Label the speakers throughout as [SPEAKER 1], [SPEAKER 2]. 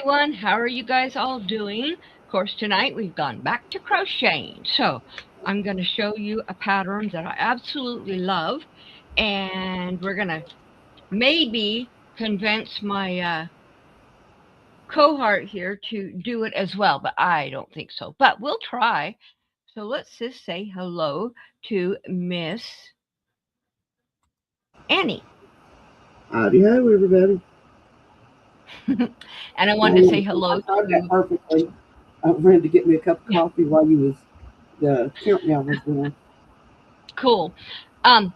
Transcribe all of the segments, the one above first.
[SPEAKER 1] everyone. How are you guys all doing? Of course, tonight we've gone back to crocheting. So I'm going to show you a pattern that I absolutely love. And we're going to maybe convince my cohort here to do it as well, but I don't think so. But we'll try. So let's just say hello to Miss Annie.
[SPEAKER 2] Howdy ho, everybody.
[SPEAKER 1] And I wanted to say hello
[SPEAKER 2] I timed that
[SPEAKER 1] to,
[SPEAKER 2] perfectly. I ran to get me a cup of
[SPEAKER 1] yeah,
[SPEAKER 2] coffee while the countdown was going.
[SPEAKER 1] cool. I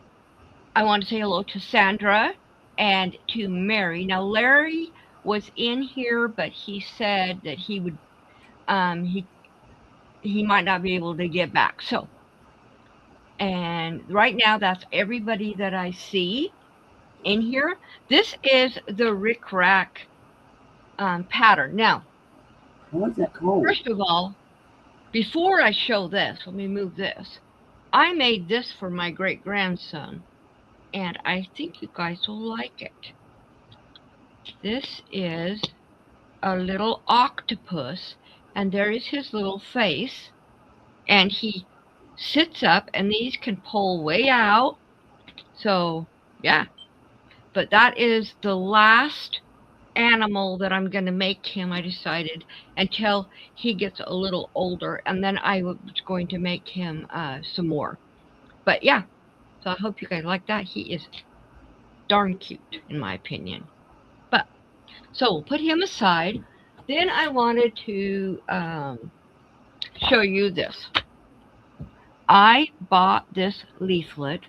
[SPEAKER 1] want to say hello to Sandra and to Mary. Now, Larry was in here, but he said that he would, he might not be able to get back. So, and right now, that's everybody that I see in here. This is the Rick Rack pattern. Now,
[SPEAKER 2] Why is that cold?
[SPEAKER 1] first of all, before I show this, let me move this. I made this for my great grandson, and I think you guys will like it. This is a little octopus, and there is his little face, and he sits up, and these can pull way out. So, yeah, but that is the last animal that I'm going to make him, I decided, until he gets a little older, and then I was going to make him some more. But yeah, so I hope you guys like that. He is darn cute, in my opinion. But so we'll put him aside. Then I wanted to show you this. I bought this leaflet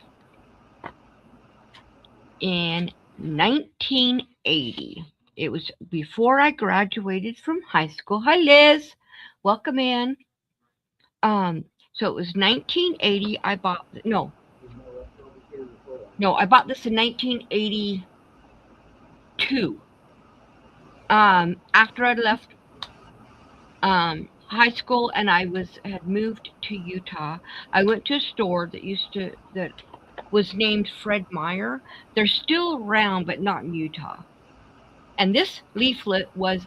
[SPEAKER 1] in 1980. It was before I graduated from high school. Hi, Liz. Welcome in. So it was 1980. I bought I bought this in 1982. After I left high school and I had moved to Utah, I went to a store that was named Fred Meyer. They're still around, but not in Utah. And this leaflet was,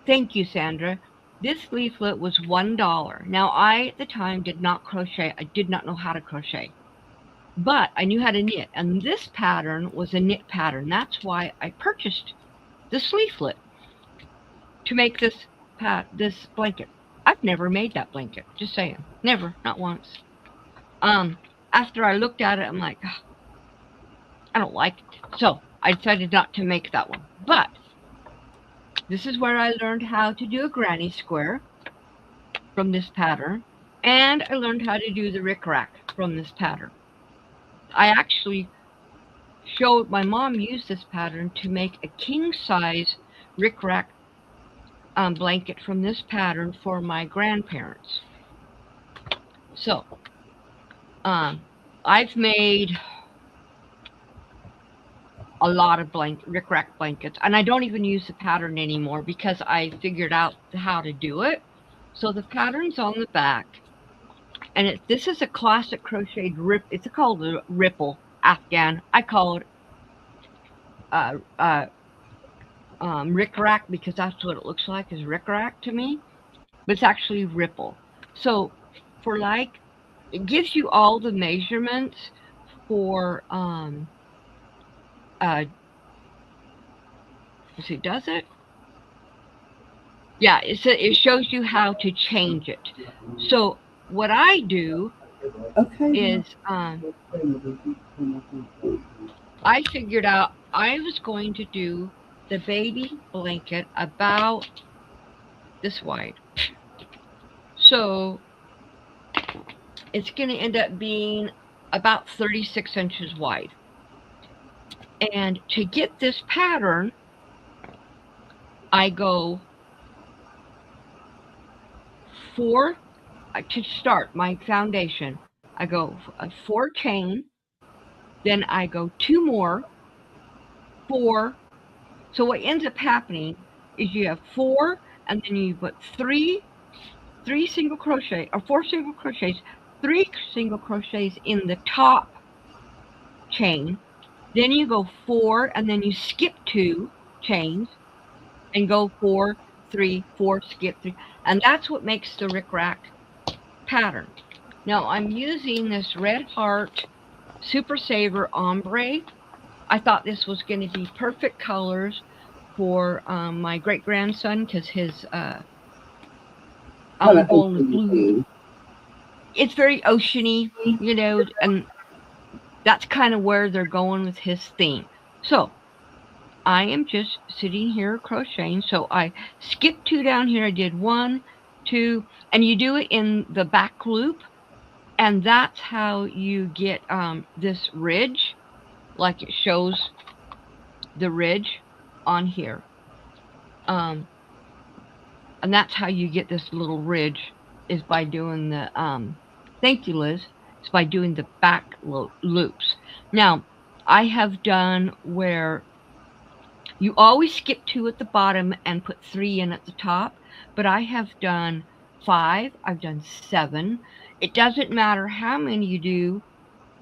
[SPEAKER 1] thank you, Sandra. This leaflet was $1. Now, I at the time did not crochet. I did not know how to crochet, but I knew how to knit. And this pattern was a knit pattern. That's why I purchased this leaflet to make this blanket. I've never made that blanket. Just saying, never, not once. After I looked at it, I'm like, oh, I don't like it. So I decided not to make that one. But this is where I learned how to do a granny square from this pattern. And I learned how to do the rickrack from this pattern. I actually showed my mom used this pattern to make a king size rickrack blanket from this pattern for my grandparents. So I've made a lot of rickrack blankets, and I don't even use the pattern anymore because I figured out how to do it. So the pattern's on the back, and this is a classic crocheted it's called a ripple Afghan. I call it rickrack because that's what it looks like, is rickrack to me, but it's actually ripple. So for it gives you all the measurements for let's see, does it? Yeah, it shows you how to change it. So what I do is I figured out I was going to do the baby blanket about this wide. So it's going to end up being about 36 inches wide. And to get this pattern, I go to start my foundation. I go 4 chain, then I go 2 more, 4. So what ends up happening is you have 4, and then you put 3 single crochet, or 4 single crochets, 3 single crochets in the top chain. Then you go 4, and then you skip 2 chains, and go 4, 3, 4, skip 3. And that's what makes the rickrack pattern. Now I'm using this Red Heart Super Saver Ombre. I thought this was going to be perfect colors for my great-grandson because his
[SPEAKER 2] Kind of
[SPEAKER 1] going with
[SPEAKER 2] open
[SPEAKER 1] blue.
[SPEAKER 2] theme.
[SPEAKER 1] It's very oceany, and that's kind of where they're going with his theme. So I am just sitting here crocheting. So I skipped 2 down here. I did 1, 2, and you do it in the back loop, and that's how you get this ridge, like it shows the ridge on here. And that's how you get this little ridge, is by doing the thank you, Liz. It's by doing the back loops. Now I have done where you always skip 2 at the bottom and put 3 in at the top, but I have done 5, I've done 7. It doesn't matter how many you do.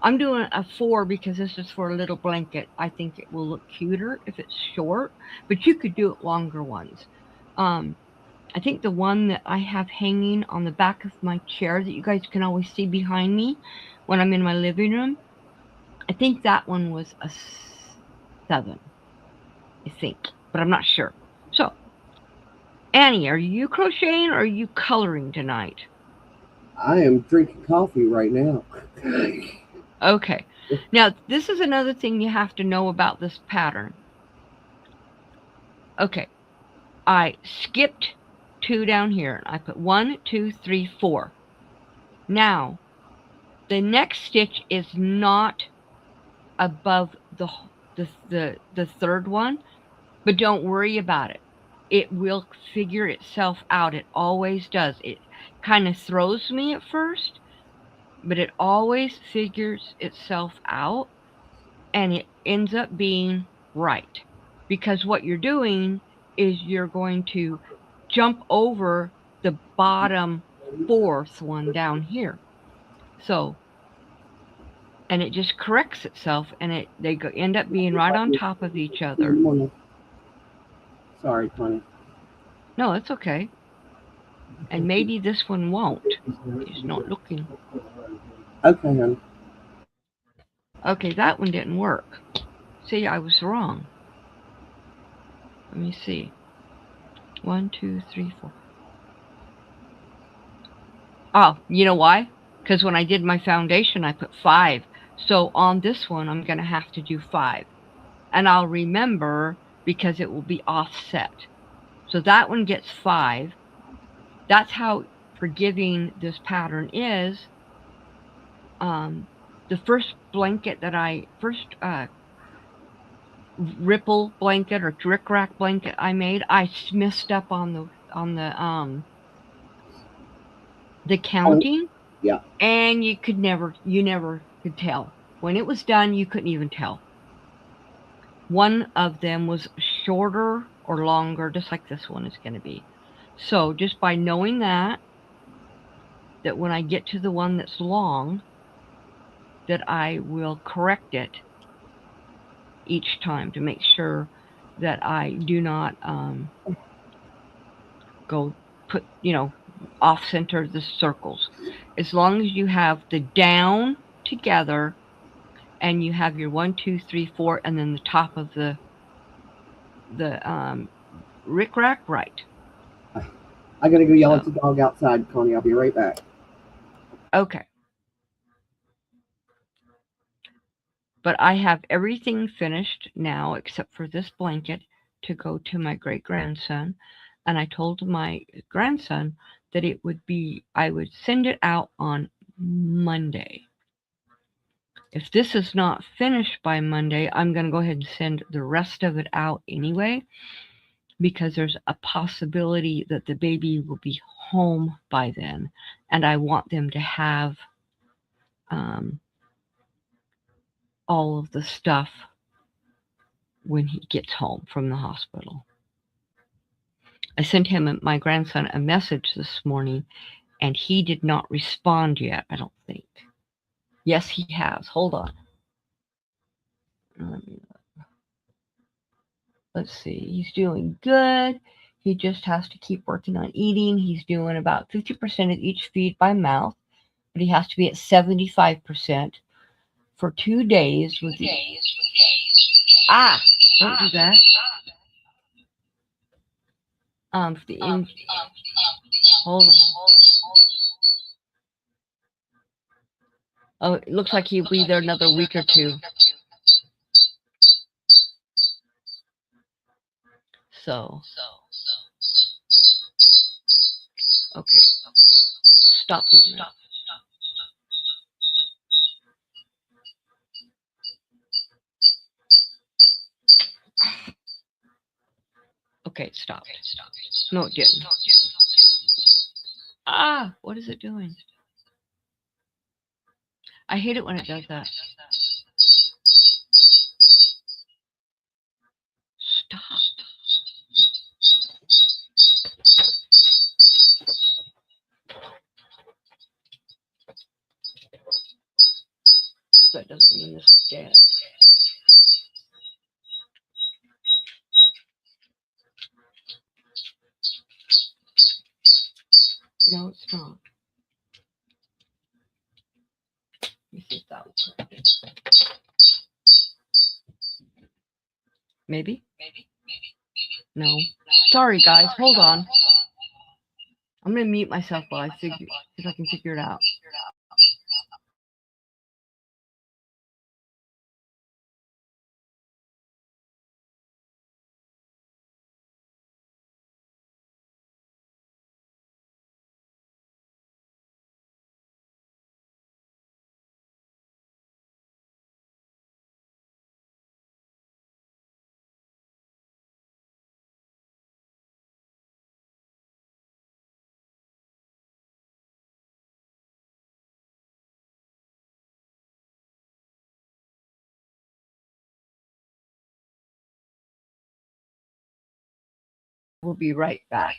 [SPEAKER 1] I'm doing a 4 because this is for a little blanket. I think it will look cuter if it's short, but you could do it longer ones. I think the one that I have hanging on the back of my chair that you guys can always see behind me when I'm in my living room, I think that one was a 7, I think, but I'm not sure. So, Annie, are you crocheting or are you coloring tonight?
[SPEAKER 2] I am drinking coffee right now.
[SPEAKER 1] Okay. Now, this is another thing you have to know about this pattern. Okay. I skipped 2 down here. I put 1, 2, 3, 4. Now, the next stitch is not above the third one, but don't worry about it. It will figure itself out. It always does. It kind of throws me at first, but it always figures itself out, and it ends up being right. Because what you're doing is you're going to jump over the bottom 4th one down here. So, and it just corrects itself, and they end up being right on top of each other.
[SPEAKER 2] Sorry, honey.
[SPEAKER 1] No, it's okay. And maybe this one won't. He's not looking.
[SPEAKER 2] Okay, honey.
[SPEAKER 1] Okay, that one didn't work. See, I was wrong. Let me see. 1, 2, 3, 4. Oh, you know why? Because when I did my foundation, I put 5. So on this one, I'm going to have to do 5. And I'll remember because it will be offset. So that one gets 5. That's how forgiving this pattern is. The first blanket that first ripple blanket or rickrack blanket I made, I messed up on the counting.
[SPEAKER 2] Yeah.
[SPEAKER 1] And you never could tell. When it was done, you couldn't even tell. One of them was shorter or longer, just like this one is going to be. So just by knowing that when I get to the one that's long, that I will correct it each time to make sure that I do not go put, off center the circles. As long as you have the down together and you have your 1, 2, 3, 4, and then the top of the rickrack, right.
[SPEAKER 2] I gotta go yell at the dog outside, Connie. I'll be right back.
[SPEAKER 1] Okay. But I have everything finished now except for this blanket to go to my great-grandson. And I told my grandson that I would send it out on Monday. If this is not finished by Monday, I'm going to go ahead and send the rest of it out anyway, because there's a possibility that the baby will be home by then, and I want them to have all of the stuff when he gets home from the hospital. I sent my grandson a message this morning, and he did not respond yet, I don't think. Yes, he has. Hold on. let's see, he's doing good. He just has to keep working on eating. He's doing about 50% of each feed by mouth, but he has to be at 75% for 2 days with the don't do that. For the hold on. Oh, it looks like he'll be there another week or two. So, okay, stop doing that. Okay, it stopped. No, it didn't. What is it doing? I hate it when it does that. Stop. That doesn't mean this is dead. No, it's not. Let me see if that will work. Maybe? No. Sorry, guys. Hold on. I'm going to mute myself while I see if I can figure it out. We'll be right back.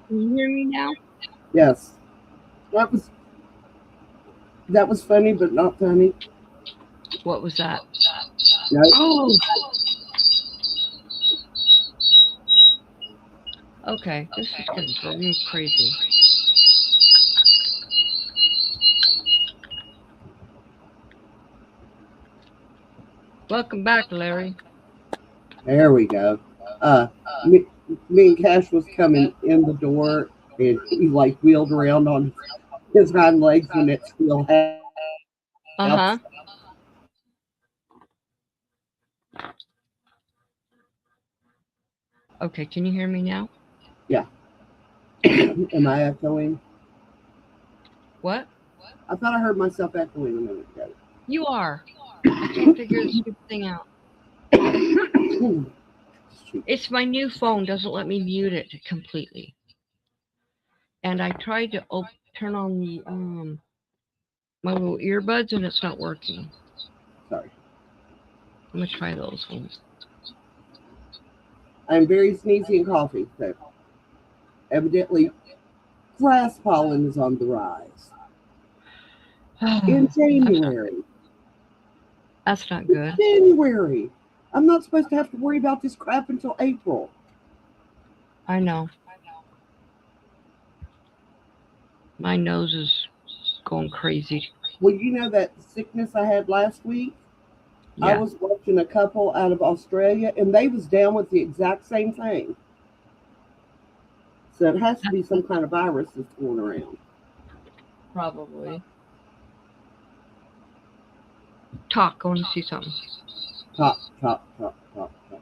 [SPEAKER 1] Can you hear me now?
[SPEAKER 2] Yes. That was funny, but not funny.
[SPEAKER 1] What was that?
[SPEAKER 2] No.
[SPEAKER 1] Oh! Okay, this is getting really crazy. Welcome back, Larry.
[SPEAKER 2] There we go. Me and Cash was coming in the door, and he like wheeled around on his hind legs when it still had.
[SPEAKER 1] Okay, can you hear me now?
[SPEAKER 2] Yeah. Am I echoing?
[SPEAKER 1] What?
[SPEAKER 2] I thought I heard myself echoing a minute ago.
[SPEAKER 1] You are. I can't figure this stupid thing out. It's my new phone. Doesn't let me mute it completely. And I tried to turn on the my little earbuds, and it's not working.
[SPEAKER 2] Sorry.
[SPEAKER 1] I'm gonna try those ones.
[SPEAKER 2] I'm very sneezy and coughy, so evidently grass pollen is on the rise. In January.
[SPEAKER 1] That's not good.
[SPEAKER 2] January. I'm not supposed to have to worry about this crap until April.
[SPEAKER 1] I know. My nose is going crazy.
[SPEAKER 2] Well, you know that sickness I had last week?
[SPEAKER 1] Yeah.
[SPEAKER 2] I was watching a couple out of Australia, and they was down with the exact same thing. So it has to be some kind of virus that's going around.
[SPEAKER 1] Probably. Talk. I want to see something.
[SPEAKER 2] Talk.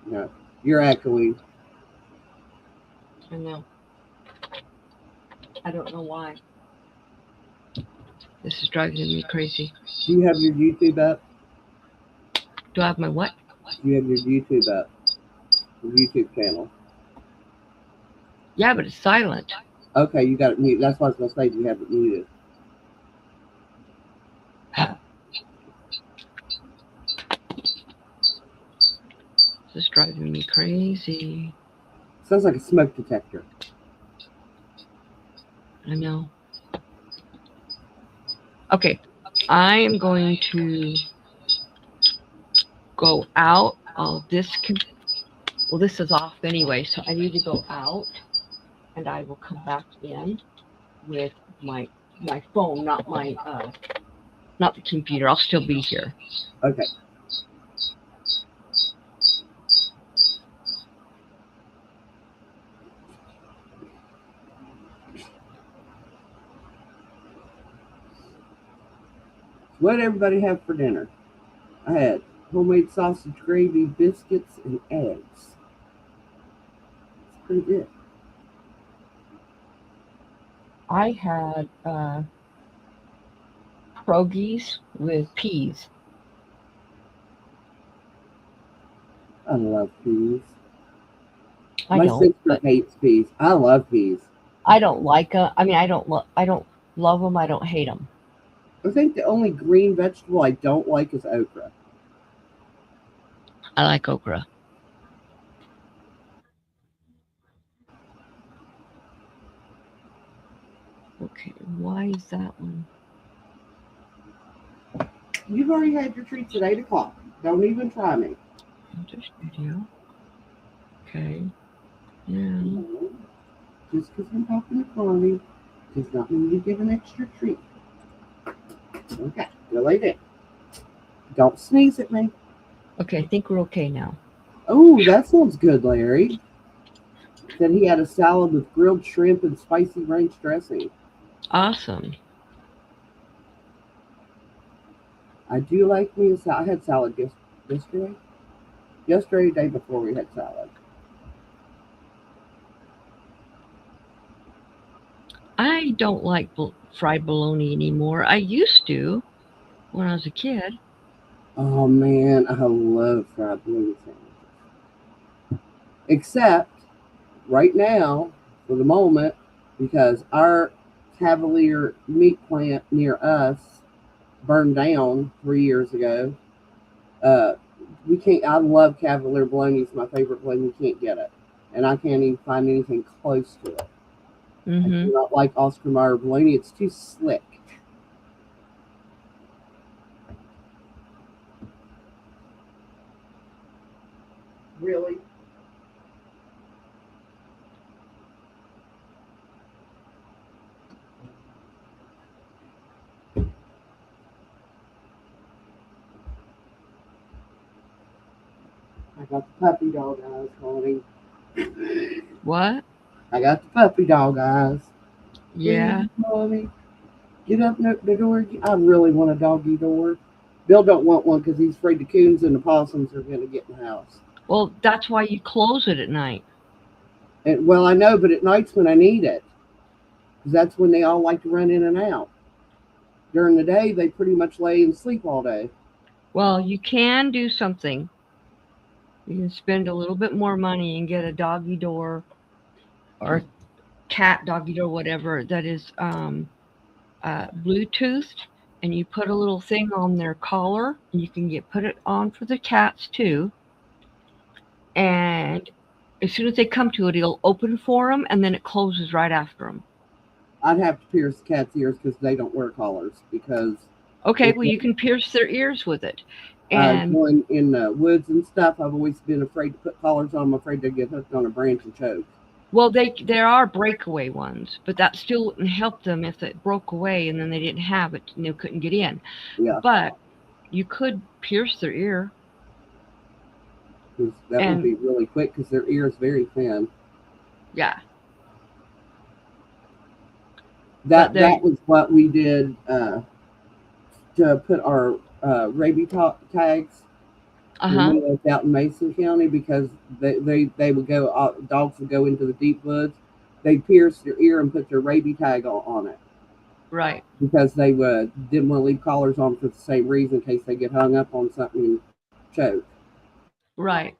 [SPEAKER 2] No, you're echoing.
[SPEAKER 1] I know. I don't know why. This is driving me crazy.
[SPEAKER 2] Do you have your YouTube up?
[SPEAKER 1] Do I have my what?
[SPEAKER 2] Do you have your YouTube up? Your YouTube channel.
[SPEAKER 1] Yeah, but it's silent.
[SPEAKER 2] Okay, you got it muted. That's what I was going to say. You have it muted.
[SPEAKER 1] This is driving me crazy.
[SPEAKER 2] Sounds like a smoke detector.
[SPEAKER 1] I know. Okay, I am going to go out. Well, this is off anyway, so I need to go out, and I will come back in with my phone, not the computer. I'll still be here.
[SPEAKER 2] Okay. What did everybody have for dinner? I had homemade sausage gravy, biscuits, and eggs. It's pretty good.
[SPEAKER 1] I had pierogies with peas.
[SPEAKER 2] I love peas.
[SPEAKER 1] I
[SPEAKER 2] My
[SPEAKER 1] don't,
[SPEAKER 2] sister
[SPEAKER 1] but
[SPEAKER 2] hates peas. I love peas.
[SPEAKER 1] I don't like them. I mean, I don't love them. I don't hate them.
[SPEAKER 2] I think the only green vegetable I don't like is okra.
[SPEAKER 1] I like okra. Okay, why is that one?
[SPEAKER 2] You've already had your treats at 8 o'clock. Don't even try me.
[SPEAKER 1] This video. Okay. Yeah.
[SPEAKER 2] Just because I'm talking to Connie does not mean you get an extra treat. Okay, go lay down. Don't sneeze at me.
[SPEAKER 1] Okay, I think we're okay now.
[SPEAKER 2] Oh, that sounds good, Larry. Said he had a salad with grilled shrimp and spicy ranch dressing.
[SPEAKER 1] Awesome.
[SPEAKER 2] I do like me a salad. I had salad yesterday. Yesterday, the day before, we had salad.
[SPEAKER 1] I don't like fried bologna anymore. I used to when I was a kid.
[SPEAKER 2] Oh man, I love fried bologna sandwiches. Except right now, for the moment, because our Cavalier meat plant near us burned down 3 years ago. We can't. I love Cavalier bologna. It's my favorite bologna. You can't get it, and I can't even find anything close to it. I do not like Oscar Mayer bologna. It's too slick. Really? I got the puppy dog eyes, Connie.
[SPEAKER 1] What?
[SPEAKER 2] I got the puppy dog eyes.
[SPEAKER 1] Yeah.
[SPEAKER 2] Please, Mommy, get up and open the door. I really want a doggy door. Bill don't want one because he's afraid the coons and the possums are going to get in the house.
[SPEAKER 1] Well, that's why you close it at night.
[SPEAKER 2] And, well, I know, but at night's when I need it. Because that's when they all like to run in and out. During the day, they pretty much lay and sleep all day.
[SPEAKER 1] Well, you can do something. You can spend a little bit more money and get a doggy door or cat doggy door, whatever, that is Bluetoothed, and you put a little thing on their collar, and you can put it on for the cats too. And as soon as they come to it, it'll open for them, and then it closes right after them.
[SPEAKER 2] I'd have to pierce the cat's ears because they don't wear collars. Because
[SPEAKER 1] okay, well, you can pierce their ears with it.
[SPEAKER 2] And going in the woods and stuff, I've always been afraid to put collars on. I'm afraid they get hooked on a branch and choke.
[SPEAKER 1] Well, there are breakaway ones, but that still wouldn't help them if it broke away and then they didn't have it and they couldn't get in.
[SPEAKER 2] Yeah.
[SPEAKER 1] But you could pierce their ear.
[SPEAKER 2] That would be really quick because their ear is very thin.
[SPEAKER 1] Yeah. but
[SPEAKER 2] That
[SPEAKER 1] they,
[SPEAKER 2] was what we did to put our tags when
[SPEAKER 1] uh-huh,
[SPEAKER 2] we lived out in Mason County, because they would go, dogs would go into the deep woods. They pierce their ear and put their rabies tag on it,
[SPEAKER 1] right,
[SPEAKER 2] because they didn't want to leave collars on for the same reason, in case they get hung up on something and choke.
[SPEAKER 1] right.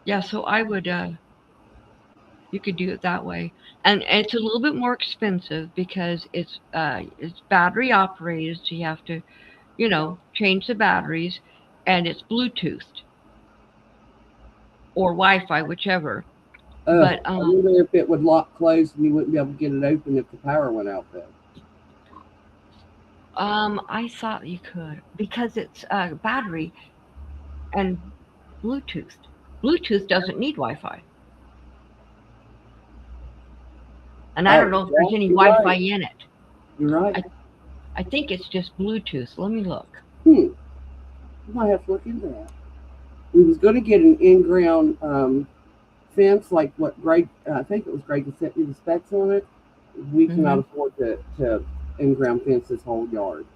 [SPEAKER 1] Yeah, so I would, you could do it that way. And it's a little bit more expensive because it's battery operated, so you have to, change the batteries, and it's Bluetoothed or Wi-Fi, whichever. But
[SPEAKER 2] I wonder if it would lock closed and you wouldn't be able to get it open if the power went out though.
[SPEAKER 1] I thought you could because it's battery and Bluetooth. Bluetooth doesn't need Wi-Fi, and I don't
[SPEAKER 2] Oh,
[SPEAKER 1] know if there's
[SPEAKER 2] yeah,
[SPEAKER 1] any
[SPEAKER 2] you're
[SPEAKER 1] Wi-Fi
[SPEAKER 2] right.
[SPEAKER 1] in it.
[SPEAKER 2] You're right.
[SPEAKER 1] I think it's just Bluetooth. Let me look.
[SPEAKER 2] Hmm. I might have to look into that. We was going to get an in-ground fence, like what Greg, I think it was Greg that sent me the specs on it. We cannot
[SPEAKER 1] Hmm.
[SPEAKER 2] afford to in-ground fence this whole yard,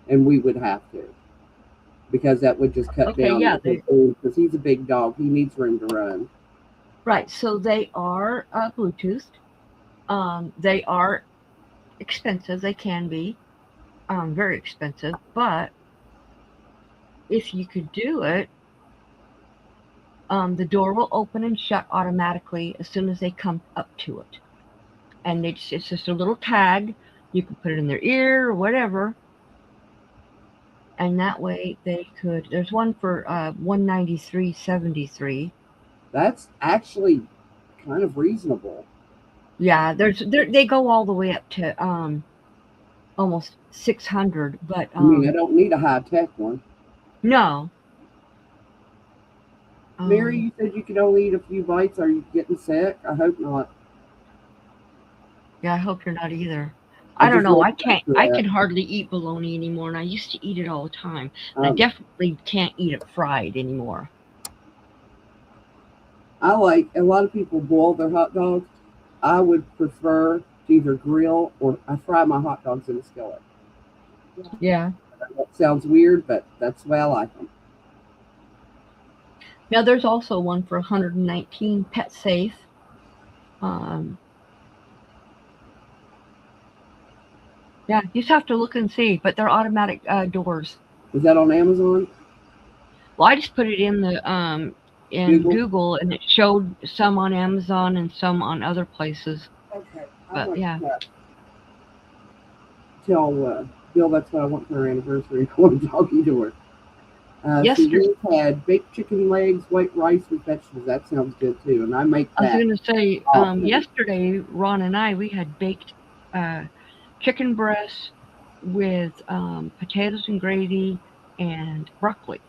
[SPEAKER 2] and we would have to, because that would just cut
[SPEAKER 1] Okay,
[SPEAKER 2] down
[SPEAKER 1] yeah,
[SPEAKER 2] his room, because he's a big dog. He needs room to run.
[SPEAKER 1] right. So they are Bluetooth. They are expensive. They can be very expensive, but if you could do it, the door will open and shut automatically as soon as they come up to it. And it's just a little tag. You can put it in their ear or whatever, and that way they could. There's one for 193.73.
[SPEAKER 2] That's actually kind of reasonable.
[SPEAKER 1] Yeah, they go all the way up to almost 600, but
[SPEAKER 2] I mean, I don't need a high-tech one.
[SPEAKER 1] no.
[SPEAKER 2] Mary,
[SPEAKER 1] Um,
[SPEAKER 2] you said you could only eat a few bites. Are you getting sick? I hope not.
[SPEAKER 1] yeah, I hope you're not either.
[SPEAKER 2] I
[SPEAKER 1] I don't
[SPEAKER 2] just
[SPEAKER 1] know.
[SPEAKER 2] want
[SPEAKER 1] I
[SPEAKER 2] to
[SPEAKER 1] can't.
[SPEAKER 2] for
[SPEAKER 1] I
[SPEAKER 2] that.
[SPEAKER 1] can hardly eat bologna anymore, and I used to eat it all the time. And I
[SPEAKER 2] Um,
[SPEAKER 1] definitely can't eat it fried anymore.
[SPEAKER 2] I like, a lot of people boil their hot dogs. I would prefer to either grill, or I fry my hot dogs in a skillet.
[SPEAKER 1] Yeah.
[SPEAKER 2] That sounds weird, but that's the way I like them.
[SPEAKER 1] Now there's also one for 119, pet safe. Um, yeah, you just have to look and see, but they're automatic doors.
[SPEAKER 2] Is that on Amazon?
[SPEAKER 1] Well, I just put it in
[SPEAKER 2] Google?
[SPEAKER 1] Google, and it showed some on Amazon and some on other places.
[SPEAKER 2] Okay. I
[SPEAKER 1] But
[SPEAKER 2] want
[SPEAKER 1] yeah,
[SPEAKER 2] to tell Bill that's what I want for her anniversary. I want a doggy door. So
[SPEAKER 1] yesterday
[SPEAKER 2] we had baked chicken legs, white rice with vegetables. That sounds good too. And I make
[SPEAKER 1] I was
[SPEAKER 2] that
[SPEAKER 1] going to say,
[SPEAKER 2] often.
[SPEAKER 1] yesterday Ron and I we had baked uh, chicken breasts with potatoes and gravy and broccoli.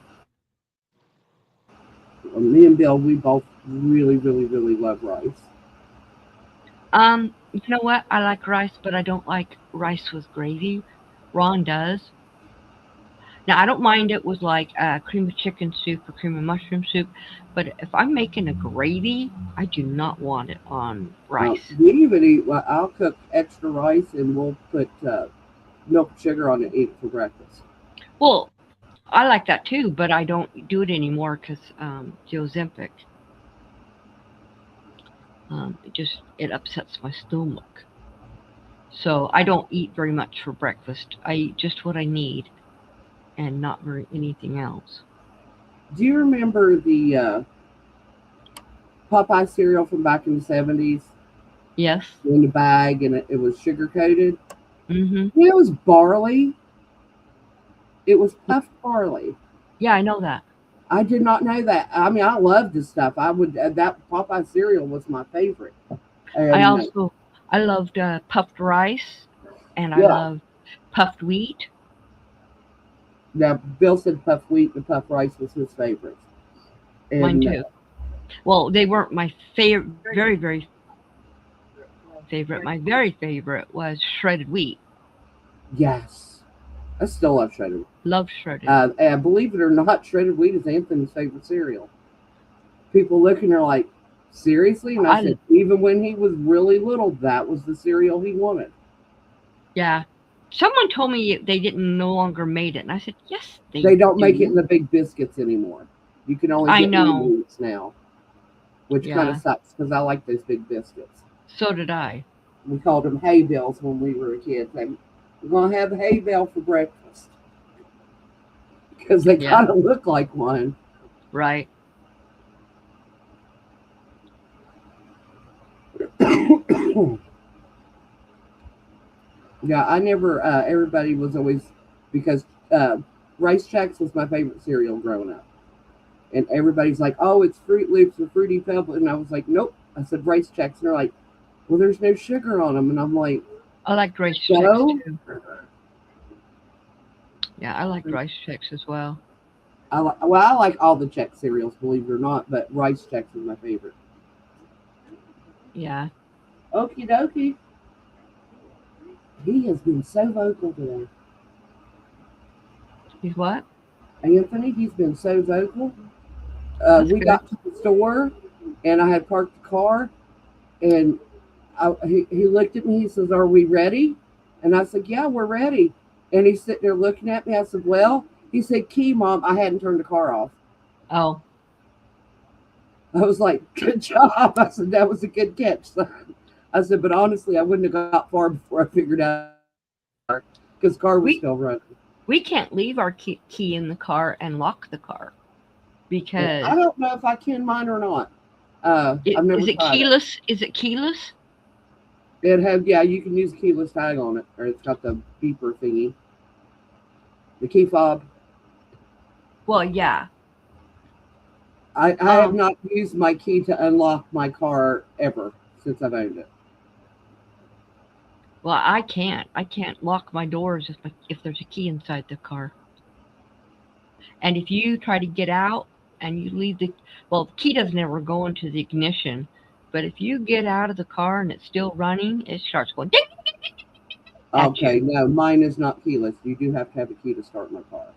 [SPEAKER 2] Me and Bill, we both really, really, really love rice.
[SPEAKER 1] You know what? I like rice, but I don't like rice with gravy. Ron does. Now I don't mind it with like cream of chicken soup or cream of mushroom soup, but if I'm making a gravy, I do not want it on rice.
[SPEAKER 2] We even eat, well, I'll cook extra rice and we'll put milk and sugar on it and eat it for breakfast.
[SPEAKER 1] Well, I like that too, but I don't do it anymore because the Ozempic. It upsets my stomach. So I don't eat very much for breakfast. I eat just what I need and not very anything else.
[SPEAKER 2] Do you remember the Popeye cereal from back in the 70s?
[SPEAKER 1] Yes.
[SPEAKER 2] In the bag, and it was sugar coated.
[SPEAKER 1] Mm-hmm.
[SPEAKER 2] It was barley. It was puffed barley.
[SPEAKER 1] Yeah, I know that.
[SPEAKER 2] I did not know that. I mean, I love this stuff. I would, that Popeye cereal was my favorite.
[SPEAKER 1] I
[SPEAKER 2] And
[SPEAKER 1] also I loved puffed rice, and I
[SPEAKER 2] yeah,
[SPEAKER 1] loved puffed wheat.
[SPEAKER 2] now Bill said puffed wheat and puffed rice was his favorite.
[SPEAKER 1] Mine
[SPEAKER 2] And
[SPEAKER 1] too. Well, they weren't my favorite. Very favorite. My very favorite was shredded wheat.
[SPEAKER 2] yes, I still love shredded.
[SPEAKER 1] Love shredded.
[SPEAKER 2] And believe it or not, shredded wheat is Anthony's favorite cereal. People look and they're like, Seriously? And I
[SPEAKER 1] I
[SPEAKER 2] said, even when he was really little, that was the cereal he wanted.
[SPEAKER 1] Yeah. Someone told me they didn't no longer made it, and I said, "Yes, they
[SPEAKER 2] They don't make it in
[SPEAKER 1] do."
[SPEAKER 2] the big biscuits anymore. You can only
[SPEAKER 1] I
[SPEAKER 2] get mini
[SPEAKER 1] know.
[SPEAKER 2] wheats now, which kind of
[SPEAKER 1] Yeah.
[SPEAKER 2] sucks because I like those big biscuits.
[SPEAKER 1] So did I.
[SPEAKER 2] We called them hay bales when we were a kid. We're going to have a hay bale for breakfast because they
[SPEAKER 1] Yeah.
[SPEAKER 2] kind of look like one.
[SPEAKER 1] Right.
[SPEAKER 2] Yeah, I never, everybody was always, because Rice Chex was my favorite cereal growing up. And everybody's like, oh, it's Fruit Loops or Fruity Pebbles. And I was like, nope. I said Rice Chex. And they're like, well, there's no sugar on them. And I'm like,
[SPEAKER 1] I like rice Chex
[SPEAKER 2] so?
[SPEAKER 1] too. Yeah, I like rice Chex as well.
[SPEAKER 2] I like all the Chex cereals, believe it or not, but Rice Chex is my favorite.
[SPEAKER 1] Yeah.
[SPEAKER 2] Okie dokie. He has been so vocal today.
[SPEAKER 1] He's what?
[SPEAKER 2] Anthony, he's been so vocal.
[SPEAKER 1] That's
[SPEAKER 2] We
[SPEAKER 1] good.
[SPEAKER 2] got to the store and I had parked the car and he looked at me. He says, are we ready? And I said, yeah, we're ready. And he's sitting there looking at me. I said, well, he said, key, Mom. I hadn't turned the car off.
[SPEAKER 1] Oh,
[SPEAKER 2] I was like, good job. I said, that was a good catch, son. I said, but honestly, I wouldn't have got far before I figured out because the car was
[SPEAKER 1] we
[SPEAKER 2] still running.
[SPEAKER 1] we can't leave our key in the car and lock the car
[SPEAKER 2] I
[SPEAKER 1] because
[SPEAKER 2] don't know if I can mine or not. I've never
[SPEAKER 1] is it
[SPEAKER 2] tried it.
[SPEAKER 1] keyless? Is it keyless?
[SPEAKER 2] It had, yeah, you can use a keyless tag on it, or it's got the beeper thingy, the key fob.
[SPEAKER 1] Well, yeah.
[SPEAKER 2] I have not used my key to unlock my car ever since I've owned it.
[SPEAKER 1] Well, I can't. I can't lock my doors if there's a key inside the car. And if you try to get out and you leave the key doesn't ever go into the ignition, but if you get out of the car and it's still running, it starts going ding at
[SPEAKER 2] Okay,
[SPEAKER 1] you.
[SPEAKER 2] no, mine is not keyless. You do have to have a key to start my car.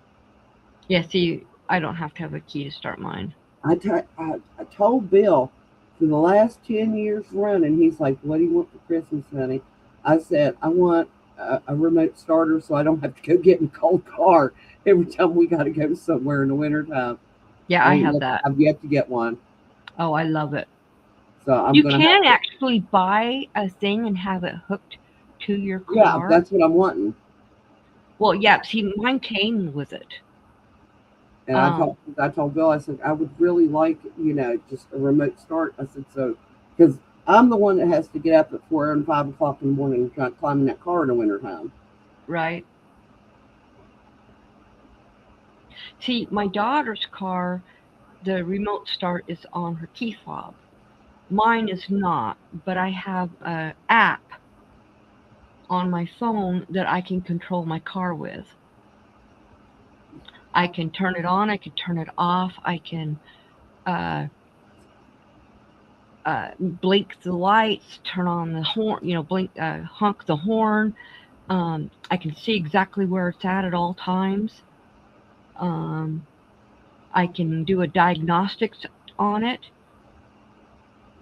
[SPEAKER 1] Yeah, see, I don't have to have a key to start mine.
[SPEAKER 2] I told Bill for the last 10 years running, he's like, what do you want for Christmas, honey? I said, I want a remote starter so I don't have to go get in a cold car every time we got to go somewhere in the wintertime.
[SPEAKER 1] Yeah, I have that.
[SPEAKER 2] I've yet to get one.
[SPEAKER 1] Oh, I love it.
[SPEAKER 2] So I'm
[SPEAKER 1] You
[SPEAKER 2] going to have
[SPEAKER 1] can
[SPEAKER 2] to.
[SPEAKER 1] actually buy a thing and have it hooked to your
[SPEAKER 2] Yeah,
[SPEAKER 1] car.
[SPEAKER 2] that's what I'm wanting.
[SPEAKER 1] Well, yeah, see, mine came with it.
[SPEAKER 2] And
[SPEAKER 1] Um,
[SPEAKER 2] I told Bill, I said, I would really like, just a remote start. I said, so, because I'm the one that has to get up at 4 and 5 o'clock in the morning and try to climb in that car in the wintertime.
[SPEAKER 1] right. See, my daughter's car, the remote start is on her key fob. Mine is not, but I have a app on my phone that I can control my car with. I can turn it on, I can turn it off, I can uh, blink the lights, turn on the horn, blink, honk the horn. I can see exactly where it's at all times. Um, I can do a diagnostics on it,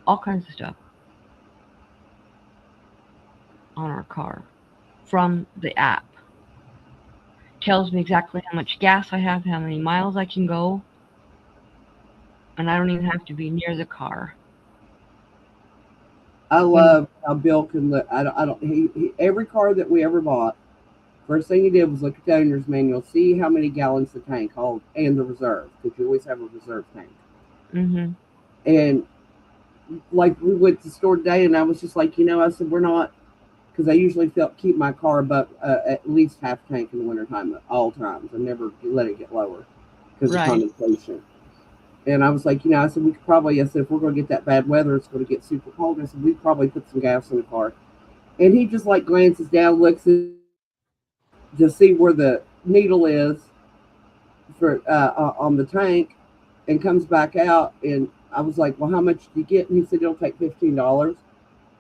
[SPEAKER 1] all kinds of stuff on our car from the app. Tells me exactly how much gas I have, how many miles I can go, and I don't even have to be near the car.
[SPEAKER 2] I
[SPEAKER 1] When
[SPEAKER 2] love how Bill can look. I don't, every car that we ever bought, first thing he did was look at the owner's manual, see how many gallons the tank holds, and the reserve, because you always have a reserve tank.
[SPEAKER 1] hmm
[SPEAKER 2] And like we went to the store today, and I was just like, I said, we're not, because I usually keep my car above at least half tank in the wintertime at all times. I never let it get lower because of
[SPEAKER 1] right,
[SPEAKER 2] condensation. And I was like, I said, we could probably, I said, if we're going to get that bad weather, it's going to get super cold. I said, we probably put some gas in the car. And he just like glances down, looks at, to see where the needle is for on the tank, and comes back out. And I was like, well, how much do you get? And he said, it'll take $15.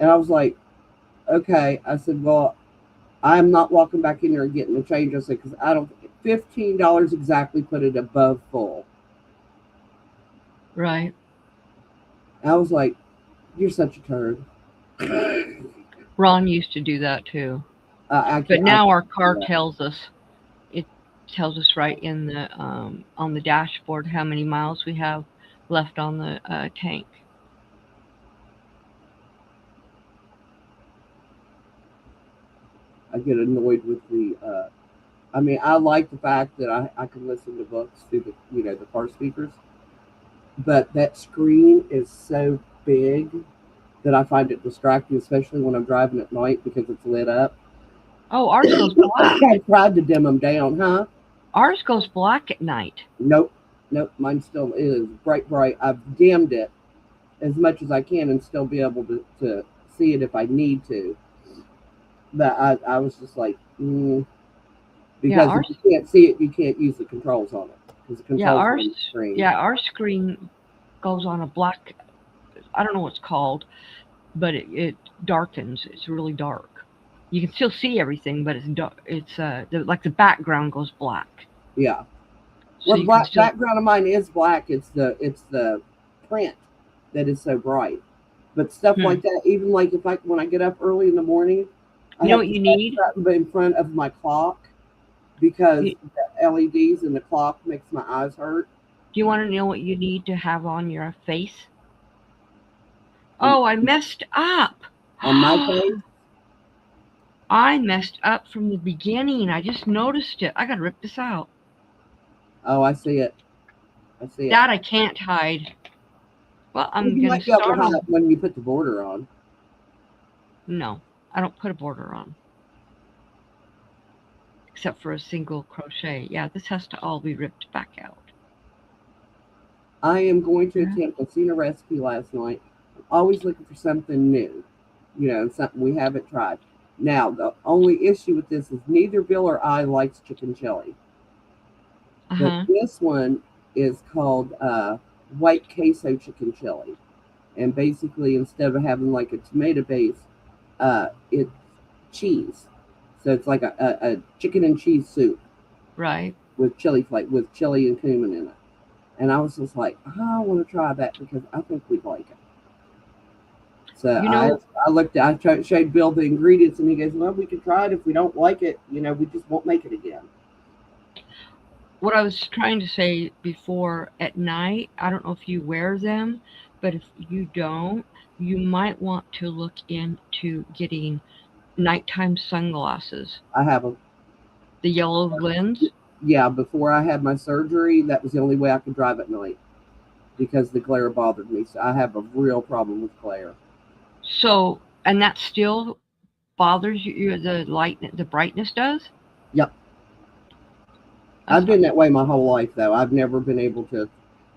[SPEAKER 2] And I was like, okay. I said, well, I'm not walking back in there and getting the change. I said, because I don't, $15 exactly put it above full.
[SPEAKER 1] right.
[SPEAKER 2] I was like, "You're such a turd."
[SPEAKER 1] Ron used to do that too.
[SPEAKER 2] I
[SPEAKER 1] But
[SPEAKER 2] can't. I
[SPEAKER 1] now our
[SPEAKER 2] can't do
[SPEAKER 1] car
[SPEAKER 2] that.
[SPEAKER 1] tells us, it tells us right in the on the dashboard how many miles we have left on the tank.
[SPEAKER 2] I get annoyed with the. I mean, I like the fact that I can listen to books through the the car speakers, but that screen is so big that I find it distracting, especially when I'm driving at night because it's lit up.
[SPEAKER 1] Oh, ours goes black.
[SPEAKER 2] I tried to dim them down, huh?
[SPEAKER 1] Ours goes black at night.
[SPEAKER 2] Nope, nope. Mine still is bright, bright. I've dimmed it as much as I can and still be able to see it if I need to. But I was just like,
[SPEAKER 1] Yeah,
[SPEAKER 2] because if
[SPEAKER 1] ours.
[SPEAKER 2] you can't see it, you can't use the controls on it because the
[SPEAKER 1] Yeah,
[SPEAKER 2] controls are
[SPEAKER 1] ours.
[SPEAKER 2] on the screen.
[SPEAKER 1] Yeah, our screen goes on a black. I don't know what it's called, but it darkens. It's really dark. You can still see everything, but it's dark. It's like the background goes black,
[SPEAKER 2] Yeah.
[SPEAKER 1] so
[SPEAKER 2] Well, the
[SPEAKER 1] you can
[SPEAKER 2] black
[SPEAKER 1] still.
[SPEAKER 2] background of mine is black. It's the print that is so bright. But stuff
[SPEAKER 1] Hmm.
[SPEAKER 2] like that, even like if I when I get up early in the morning, I
[SPEAKER 1] You know
[SPEAKER 2] have
[SPEAKER 1] what
[SPEAKER 2] to
[SPEAKER 1] you
[SPEAKER 2] set
[SPEAKER 1] need?
[SPEAKER 2] something in front of my clock because
[SPEAKER 1] You,
[SPEAKER 2] the LEDs in the clock makes my eyes hurt.
[SPEAKER 1] do you want to know what you need to have on your face?
[SPEAKER 2] And
[SPEAKER 1] Oh, I messed up.
[SPEAKER 2] on my face,
[SPEAKER 1] I messed up from the beginning. I just noticed it. I gotta rip this out.
[SPEAKER 2] oh, I see it. I see it.
[SPEAKER 1] That I can't hide. Well,
[SPEAKER 2] Well,
[SPEAKER 1] I'm
[SPEAKER 2] you
[SPEAKER 1] gonna
[SPEAKER 2] might be able to
[SPEAKER 1] start
[SPEAKER 2] hide
[SPEAKER 1] over.
[SPEAKER 2] it when you put the border on.
[SPEAKER 1] No, I don't put a border on, except for a single crochet. Yeah, this has to all be ripped back out.
[SPEAKER 2] I am going to
[SPEAKER 1] Yeah.
[SPEAKER 2] attempt. I've seen a recipe last night. I'm always looking for something new, something we haven't tried. Now, the only issue with this is neither Bill or I likes chicken chili,
[SPEAKER 1] Uh
[SPEAKER 2] but
[SPEAKER 1] huh.
[SPEAKER 2] this one is called white queso chicken chili, and basically instead of having like a tomato base, it's cheese. So it's like a chicken and cheese soup
[SPEAKER 1] Right.
[SPEAKER 2] with chili flake with chili and cumin in it. And I was just like, oh, I want to try that because I think we'd like it. So
[SPEAKER 1] You
[SPEAKER 2] I
[SPEAKER 1] know
[SPEAKER 2] I looked I tried, showed Bill the ingredients and he goes, well, we can try it. If we don't like it, we just won't make it again.
[SPEAKER 1] what I was trying to say before at night? I don't know if you wear them, but if you don't, you might want to look into getting nighttime sunglasses.
[SPEAKER 2] I have a
[SPEAKER 1] The yellow lens.
[SPEAKER 2] Yeah. Before I had my surgery, that was the only way I could drive at night because the glare bothered me. So I have a real problem with glare.
[SPEAKER 1] So, and that still bothers you. The light, the brightness does.
[SPEAKER 2] Yep.
[SPEAKER 1] That's
[SPEAKER 2] I've
[SPEAKER 1] not
[SPEAKER 2] been that way my whole life though. I've never been able to.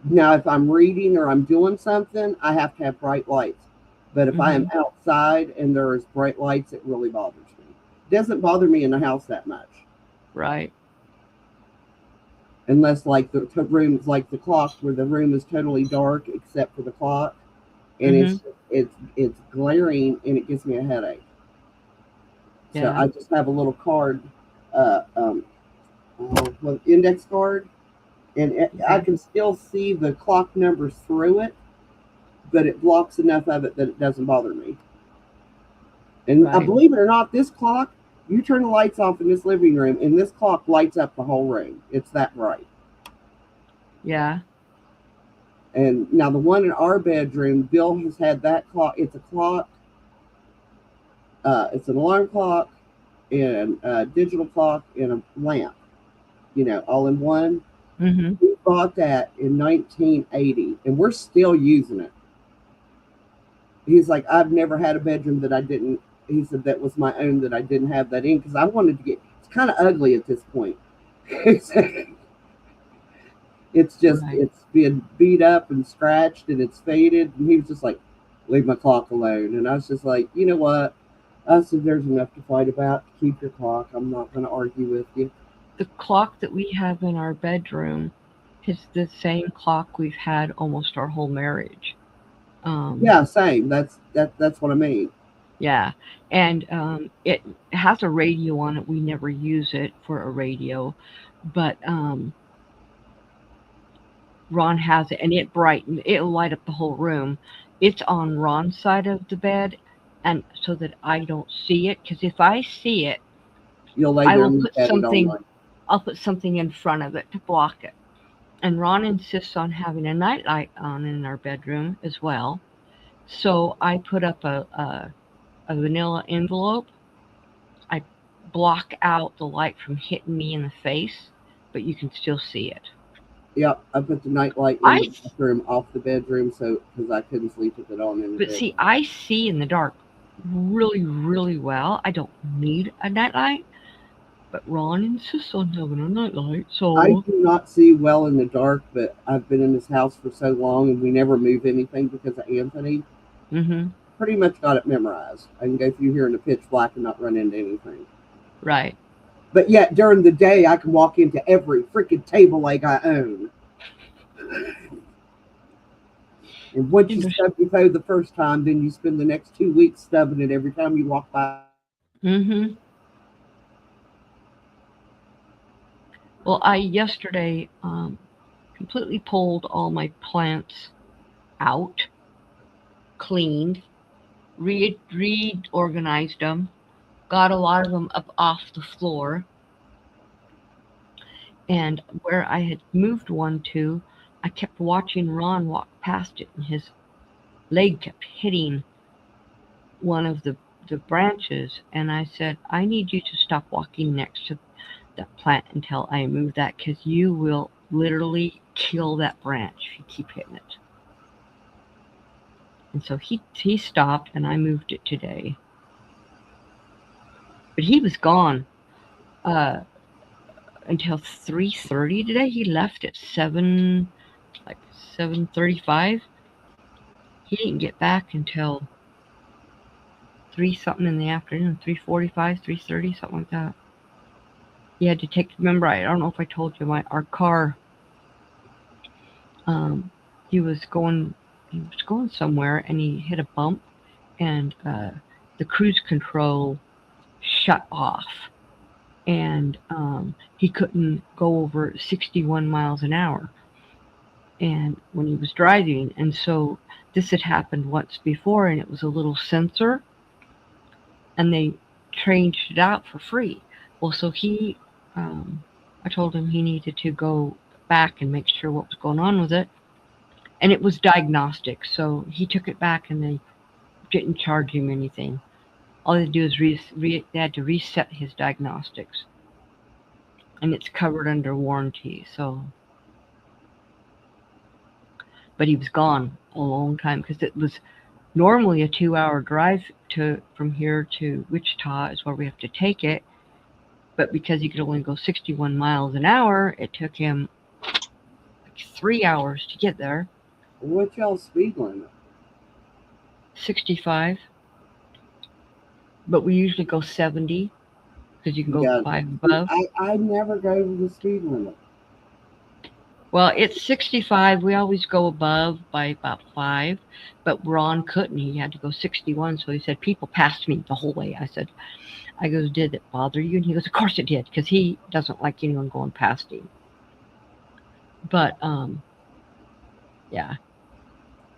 [SPEAKER 2] Now, if I'm reading or I'm doing something, I have to have bright lights. But if I am
[SPEAKER 1] hmm
[SPEAKER 2] outside and there's bright lights, it really bothers me. It doesn't bother me in the house that much,
[SPEAKER 1] right.
[SPEAKER 2] unless like the room's like the clock, where the room is totally dark except for the clock, and
[SPEAKER 1] hmm
[SPEAKER 2] it's glaring and it gives me a headache. So
[SPEAKER 1] Yeah.
[SPEAKER 2] I just have a little card, index card, and I
[SPEAKER 1] Okay.
[SPEAKER 2] can still see the clock numbers through it, but it blocks enough of it that it doesn't bother me. And
[SPEAKER 1] Right.
[SPEAKER 2] believe it or not, this clock, you turn the lights off in this living room, and this clock lights up the whole room. It's that bright.
[SPEAKER 1] Yeah.
[SPEAKER 2] And now the one in our bedroom, Bill has had that clock. It's a clock. It's an alarm clock, and a digital clock, and a lamp. All in one.
[SPEAKER 1] hmm
[SPEAKER 2] We bought that in 1980, and we're still using it. He's like, I've never had a bedroom that I didn't. He said that was my own that I didn't have that in because I wanted to get. It's kind of ugly at this point.
[SPEAKER 1] Right.
[SPEAKER 2] It's been beat up and scratched and it's faded. And he was just like, leave my clock alone. And I was just like, you know what? I said, there's enough to fight about. Keep your clock. I'm not going to argue with you.
[SPEAKER 1] The clock that we have in our bedroom is the same clock we've had almost our whole marriage. Um,
[SPEAKER 2] Yeah, same. That's what I mean.
[SPEAKER 1] yeah, and it has a radio on it. We never use it for a radio, but Ron has it, and it'll light up the whole room It's on Ron's side of the bed, and so that I don't see it. Because if I see it,
[SPEAKER 2] You'll lay
[SPEAKER 1] I
[SPEAKER 2] there
[SPEAKER 1] will
[SPEAKER 2] and look
[SPEAKER 1] put
[SPEAKER 2] at it all
[SPEAKER 1] something.
[SPEAKER 2] night.
[SPEAKER 1] I'll put something in front of it to block it. And Ron insists on having a nightlight on in our bedroom as well. So I put up a vanilla envelope. I block out the light from hitting me in the face, but you can still see it.
[SPEAKER 2] Yep, I put the night light in
[SPEAKER 1] I
[SPEAKER 2] the bathroom off the bedroom, so because I couldn't sleep with it on in the
[SPEAKER 1] but see,
[SPEAKER 2] bedroom.
[SPEAKER 1] I see in the dark really, really well. I don't need a nightlight, but Ron insists on having a nightlight,
[SPEAKER 2] I
[SPEAKER 1] so
[SPEAKER 2] do not see well in the dark, but I've been in this house for so long and we never move anything because of Anthony.
[SPEAKER 1] mm-hmm.
[SPEAKER 2] Pretty much got it memorized. I can go through here in the pitch black and not run into anything.
[SPEAKER 1] Right.
[SPEAKER 2] But yet during the day, I can walk into every freaking table leg I own. And once you stub your toe the first time, then you spend the next 2 weeks stubbing it every time you walk by.
[SPEAKER 1] Mm-hmm. Well, I yesterday completely pulled all my plants out, cleaned, reorganized them, got a lot of them up off the floor, and where I had moved one to, I kept watching Ron walk past it, and his leg kept hitting one of the branches, and I said, I need you to stop walking next to that plant until I move that, because you will literally kill that branch if you keep hitting it. And so he stopped, and I moved it today. But he was gone uh, until 3:30 today. He left at 7:35. He didn't get back until 3 something in the afternoon, 3:45, 3:30, something like that. He had to take. Remember, I don't know if I told you, our car. Um, he was going. He was going somewhere, and he hit a bump, and the cruise control shut off, and he couldn't go over 61 miles an hour. And when he was driving, and so this had happened once before, and it was a little sensor, and they changed it out for free. Well, so I told him he needed to go back and make sure what was going on with it, and it was diagnostic. So he took it back, and they didn't charge him anything. All they do is they had to reset his diagnostics, and it's covered under warranty. So, but he was gone a long time because it was normally a 2-hour drive to from here to Wichita is where we have to take it. But because he could only go 61 miles an hour, it took him like 3 hours to get there.
[SPEAKER 2] What's y'all's speed limit?
[SPEAKER 1] 65, but we usually go 70 because you can go
[SPEAKER 2] Yeah,
[SPEAKER 1] 5 above.
[SPEAKER 2] I never go over the speed limit.
[SPEAKER 1] Well, it's 65. We always go above by about 5, but Ron couldn't. He had to go 61. So he said, people passed me the whole way. I goes, did it bother you? And he goes, of course it did, because he doesn't like anyone going past him. But yeah,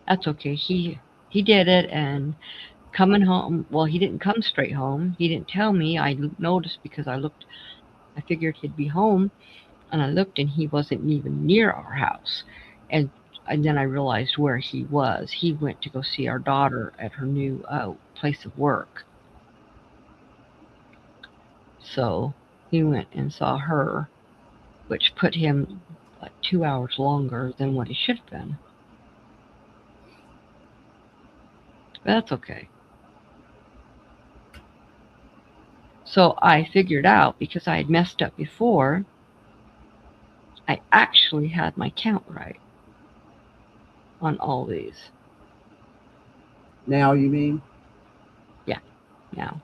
[SPEAKER 1] that's okay. He did it, and coming home. Well, he didn't come straight home. He didn't tell me. I noticed because I looked. I figured he'd be home, and I looked, and he wasn't even near our house. And then I realized where he was. He went to go see our daughter at her new place of work. So he went and saw her, which put him like 2 hours longer than what he should have been. But that's okay. So I figured out, because I had messed up before, I actually had my count right on all these.
[SPEAKER 2] Now you mean?
[SPEAKER 1] Yeah, now.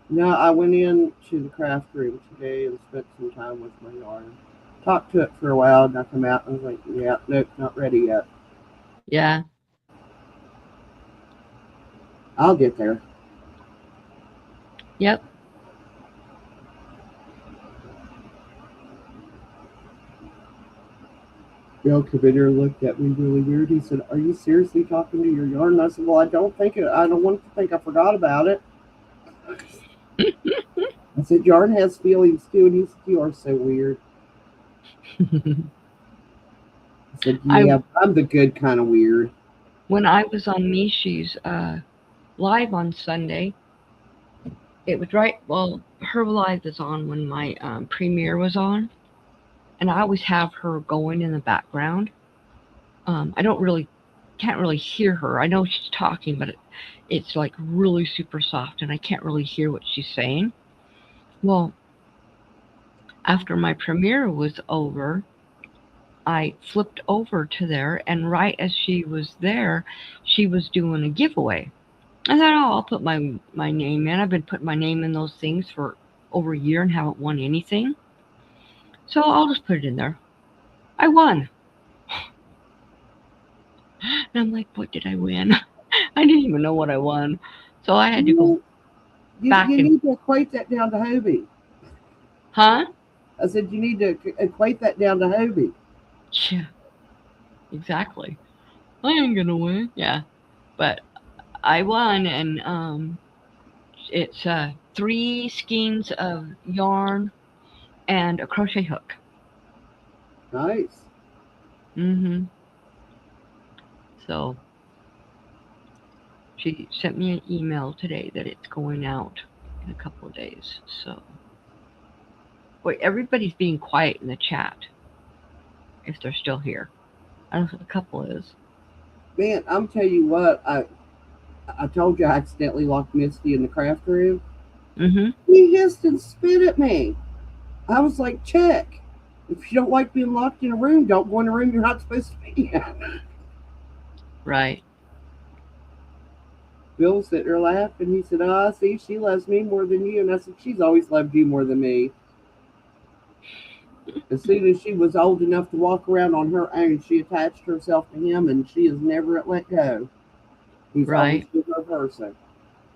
[SPEAKER 2] No, I went in to the craft room today and spent some time with my yarn. Talked to it for a while, and I come out and I was like, yeah, nope, not ready yet.
[SPEAKER 1] Yeah.
[SPEAKER 2] I'll get there.
[SPEAKER 1] Yep.
[SPEAKER 2] Bill Commander looked at me really weird. He said, "Are you seriously talking to your yarn?" And I said, "Well, I don't think it. I don't want to think I forgot about it." I said, "Yarn has feelings too," and he said, "You are so weird." I said,
[SPEAKER 1] I
[SPEAKER 2] "Yeah, I'm the good kind of weird."
[SPEAKER 1] When I was on Mishi's live on Sunday, it was right. Well, her live is on when my premiere was on, and I always have her going in the background. I don't really can't really hear her. I know she's talking, but it's like really super soft, and I can't really hear what she's saying. Well, after my premiere was over, I flipped over to there, and right as she was there, she was doing a giveaway. I thought, oh, I'll put my name in. I've been putting my name in those things for over a year and haven't won anything, so I'll just put it in there. I won, and I'm like, what did I win? I didn't even know what I won, so I had to go
[SPEAKER 2] You,
[SPEAKER 1] back
[SPEAKER 2] you
[SPEAKER 1] and,
[SPEAKER 2] need to equate that down to Hobie.
[SPEAKER 1] huh?
[SPEAKER 2] I said, "You need to equate that down to Hobie."
[SPEAKER 1] Yeah, exactly. I ain't gonna win. Yeah, but I won, and it's 3 skeins of yarn and a crochet hook.
[SPEAKER 2] Nice.
[SPEAKER 1] Mm-hmm. So she sent me an email today that it's going out in a couple of days. So, wait, everybody's being quiet in the chat if they're still here. I don't know if a couple is.
[SPEAKER 2] Man, I'm tell you what, I told you I accidentally locked Misty in the craft room.
[SPEAKER 1] Mm-hmm.
[SPEAKER 2] He hissed and spit at me. I was like, check. If you don't like being locked in a room, don't go in a room you're not supposed to be in.
[SPEAKER 1] Right.
[SPEAKER 2] Bill was sitting there laughing. He said, "Ah, see, she loves me more than you." And I said, "She's always loved you more than me." As soon as she was old enough to walk around on her own, she attached herself to him, and she has never let go. He's always
[SPEAKER 1] Right.
[SPEAKER 2] been her person.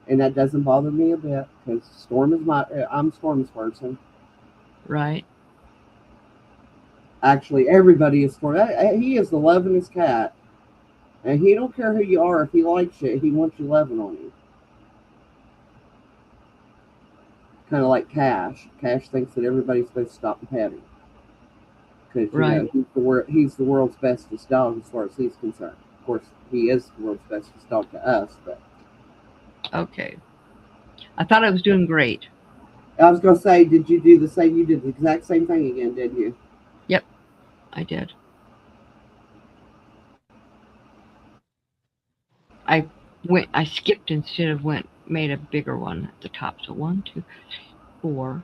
[SPEAKER 2] And that doesn't bother me a bit because I'm Storm's person.
[SPEAKER 1] Right.
[SPEAKER 2] Actually, everybody is Storm. He is the lovingest cat. And he don't care who you are. If he likes you, he wants you loving on him. Kind of like Cash. Cash thinks that everybody's supposed to stop and pet him. Because,
[SPEAKER 1] Right.
[SPEAKER 2] he's the world's bestest dog as far as he's concerned. Of course, he is the world's bestest dog to us. But
[SPEAKER 1] Okay. I thought I was doing great.
[SPEAKER 2] I was going to say, did you do the same? You did the exact same thing again, didn't you?
[SPEAKER 1] Yep, I did. I I skipped instead of made a bigger one at the top. So 1, 2, 4.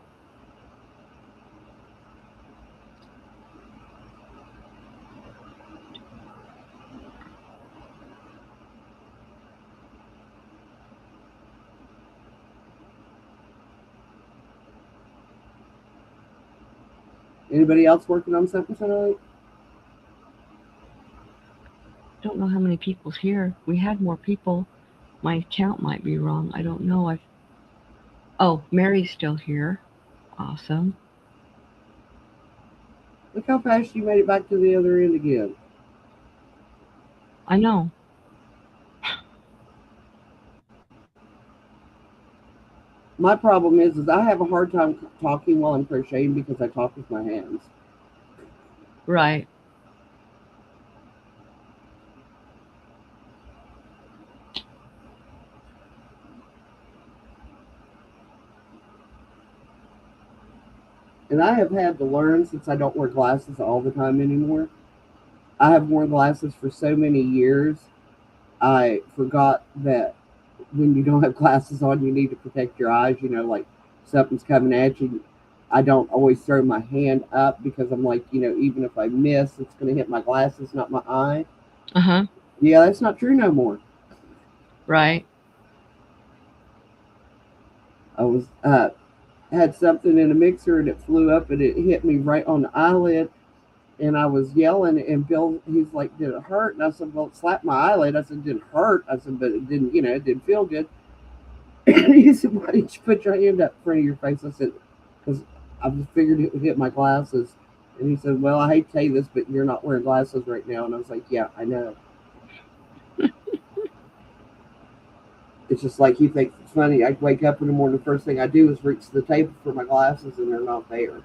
[SPEAKER 2] Anybody else working on something tonight?
[SPEAKER 1] I don't know how many people's here. We had more people. My count might be wrong. I don't know. I Oh, Mary's still here. Awesome.
[SPEAKER 2] Look how fast you made it back to the other end again.
[SPEAKER 1] I know.
[SPEAKER 2] My problem is I have a hard time talking while I'm crocheting because I talk with my hands.
[SPEAKER 1] Right.
[SPEAKER 2] And I have had to learn since I don't wear glasses all the time anymore. I have worn glasses for so many years. I forgot that when you don't have glasses on, you need to protect your eyes. Like something's coming at you. I don't always throw my hand up because I'm like, even if I miss, it's going to hit my glasses, not my eye.
[SPEAKER 1] Uh huh.
[SPEAKER 2] Yeah, that's not true no more.
[SPEAKER 1] Right.
[SPEAKER 2] I was had something in a mixer and it flew up and it hit me right on the eyelid. And I was yelling, and Bill, he's like, "Did it hurt?" And I said, "Well, it slapped my eyelid." I said, "It didn't hurt." I said, "But it didn't, it didn't feel good." He said, "Why didn't you put your hand up in front of your face?" I said, "Because I just figured it would hit my glasses." And he said, "Well, I hate to tell you this, but you're not wearing glasses right now." And I was like, "Yeah, I know." It's just like he thinks it's funny. I wake up in the morning, the first thing I do is reach to the table for my glasses, and they're not there.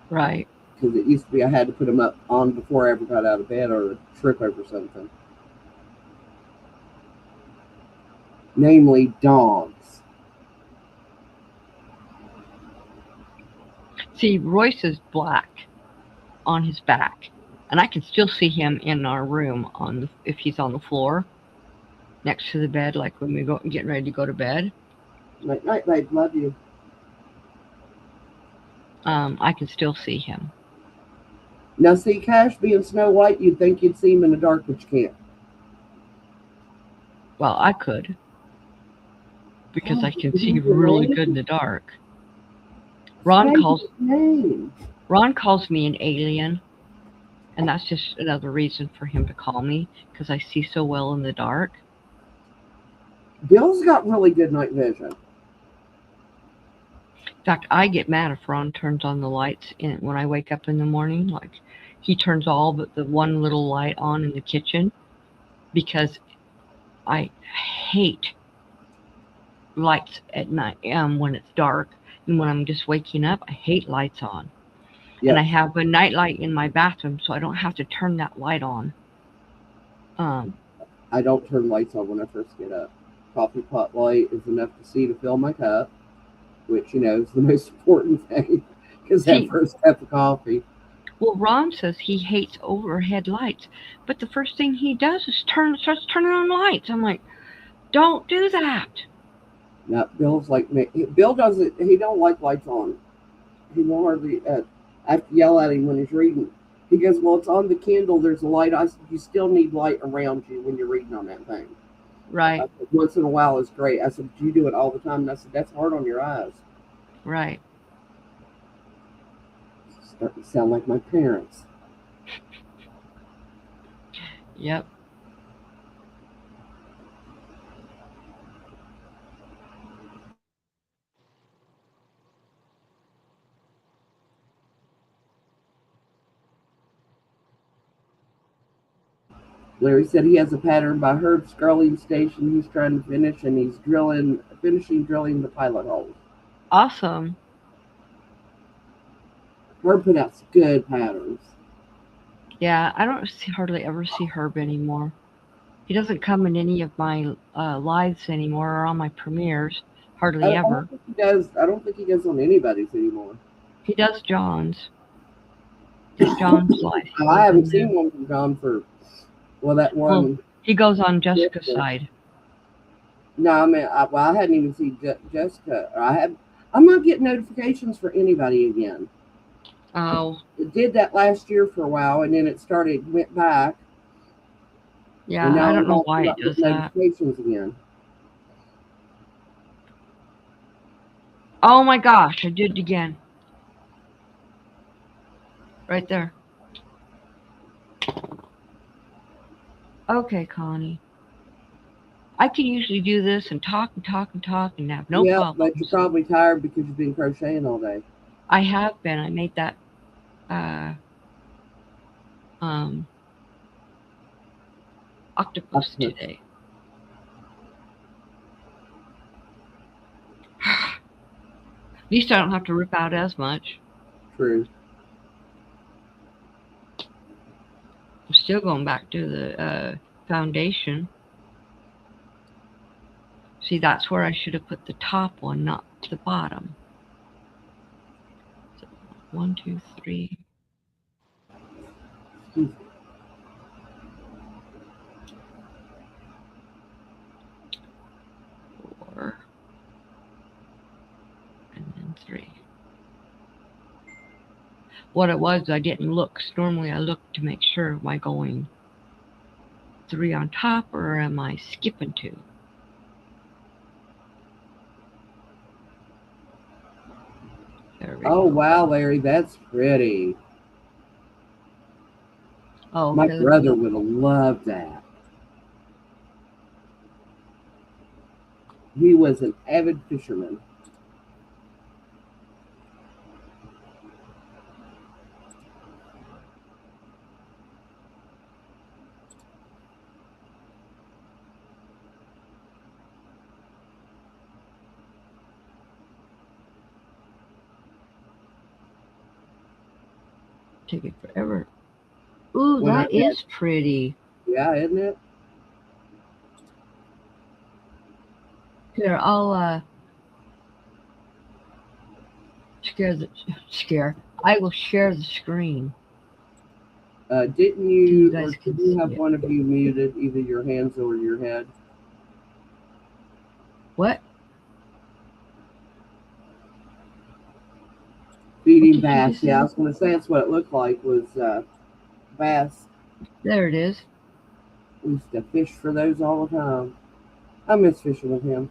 [SPEAKER 1] Right.
[SPEAKER 2] Because it used to be I had to put them up on before I ever got out of bed or trip over something. Namely, dogs.
[SPEAKER 1] See, Royce is black on his back, and I can still see him in our room if he's on the floor next to the bed, like when we go getting ready to go to bed.
[SPEAKER 2] Night, night, babe. Love you.
[SPEAKER 1] I can still see him.
[SPEAKER 2] Now, see, Cash being Snow White, you'd think you'd see him in the dark, but you can't.
[SPEAKER 1] Well, I could because
[SPEAKER 2] Oh,
[SPEAKER 1] I can
[SPEAKER 2] is
[SPEAKER 1] see
[SPEAKER 2] that your
[SPEAKER 1] really
[SPEAKER 2] name?
[SPEAKER 1] good in the dark. Ron
[SPEAKER 2] Say
[SPEAKER 1] calls
[SPEAKER 2] his name.
[SPEAKER 1] Ron calls me an alien, and that's just another reason for him to call me because I see so well in the dark.
[SPEAKER 2] Bill's got really good night vision.
[SPEAKER 1] In fact, I get mad if Ron turns on the lights when I wake up in the morning. Like he turns all but the one little light on in the kitchen because I hate lights at night when it's dark and when I'm just waking up. I hate lights on. And I
[SPEAKER 2] Yep.
[SPEAKER 1] have a night light in my bathroom so I don't have to turn that light on. Um,
[SPEAKER 2] I don't turn lights on when I first get up. Coffee pot light is enough to see to fill my cup, which, is the most important thing because that
[SPEAKER 1] See,
[SPEAKER 2] first cup of coffee.
[SPEAKER 1] well, Ron says he hates overhead lights, but the first thing he does is starts turning on lights. I'm like, don't do that.
[SPEAKER 2] Now, Bill's like me. Bill doesn't, he don't like lights on. He won't hardly, I have to yell at him when he's reading. He goes, "Well, it's on the Kindle. There's a light." I said, "You still need light around you when you're reading on that thing." I
[SPEAKER 1] Right,
[SPEAKER 2] said, "Once in a while is great." I said, "But you do it all the time." And I said, "That's hard on your eyes."
[SPEAKER 1] right.
[SPEAKER 2] Starting to sound like my parents.
[SPEAKER 1] Yep.
[SPEAKER 2] Larry said he has a pattern by Herb's Scrolling Station he's trying to finish, and he's finishing drilling the pilot holes.
[SPEAKER 1] Awesome.
[SPEAKER 2] Herb put out some good patterns.
[SPEAKER 1] Yeah, I don't hardly ever see Herb anymore. He doesn't come in any of my lives anymore or on my premieres. Hardly
[SPEAKER 2] I
[SPEAKER 1] ever.
[SPEAKER 2] don't think he does. I don't think he does on anybody's anymore.
[SPEAKER 1] He does John's. Just John's life. He
[SPEAKER 2] I
[SPEAKER 1] goes
[SPEAKER 2] haven't
[SPEAKER 1] in
[SPEAKER 2] seen
[SPEAKER 1] there.
[SPEAKER 2] one from John for that
[SPEAKER 1] Well,
[SPEAKER 2] one.
[SPEAKER 1] he goes on Jessica's side.
[SPEAKER 2] No, I mean, I hadn't even seen Jessica. I'm not getting notifications for anybody again.
[SPEAKER 1] Oh,
[SPEAKER 2] It did that last year for a while, and then went back, and
[SPEAKER 1] yeah. I
[SPEAKER 2] now
[SPEAKER 1] don't know
[SPEAKER 2] I'm
[SPEAKER 1] why it
[SPEAKER 2] not
[SPEAKER 1] does
[SPEAKER 2] getting
[SPEAKER 1] that.
[SPEAKER 2] notifications again.
[SPEAKER 1] Oh my gosh, I did it again. Right there. Okay, Connie. I can usually do this and talk and talk and talk and have no
[SPEAKER 2] Yep, but you're
[SPEAKER 1] problems.
[SPEAKER 2] probably tired because you've been crocheting all day.
[SPEAKER 1] I have been. I made that uh, um, octopus
[SPEAKER 2] Octopus.
[SPEAKER 1] today. At least I don't have to rip out as much.
[SPEAKER 2] True.
[SPEAKER 1] I'm still going back to the foundation. See, that's where I should have put the top one, not the bottom. So, 1, 2, 3,
[SPEAKER 2] Excuse
[SPEAKER 1] 4, and then 3. What it was, I didn't look. 'Cause normally I look to make sure, am I going 3 on top or am I skipping 2? There we
[SPEAKER 2] Oh
[SPEAKER 1] go.
[SPEAKER 2] wow, Larry, that's pretty.
[SPEAKER 1] Oh,
[SPEAKER 2] My
[SPEAKER 1] okay.
[SPEAKER 2] brother would have loved that. He was an avid fisherman.
[SPEAKER 1] Take it forever. Ooh,
[SPEAKER 2] When I
[SPEAKER 1] that is pretty.
[SPEAKER 2] yeah, isn't it?
[SPEAKER 1] Here, I'll scare the scare. I will share the screen
[SPEAKER 2] Didn't
[SPEAKER 1] so you
[SPEAKER 2] you, or
[SPEAKER 1] guys
[SPEAKER 2] did
[SPEAKER 1] can
[SPEAKER 2] you
[SPEAKER 1] see
[SPEAKER 2] have
[SPEAKER 1] it.
[SPEAKER 2] one of you muted, either your hands or your head?
[SPEAKER 1] What? What
[SPEAKER 2] Feeding
[SPEAKER 1] did you
[SPEAKER 2] bass.
[SPEAKER 1] just
[SPEAKER 2] Yeah, I
[SPEAKER 1] say?
[SPEAKER 2] was going to say that's what it looked like was bass.
[SPEAKER 1] There it is.
[SPEAKER 2] We used to fish for those all the time. I miss fishing with him.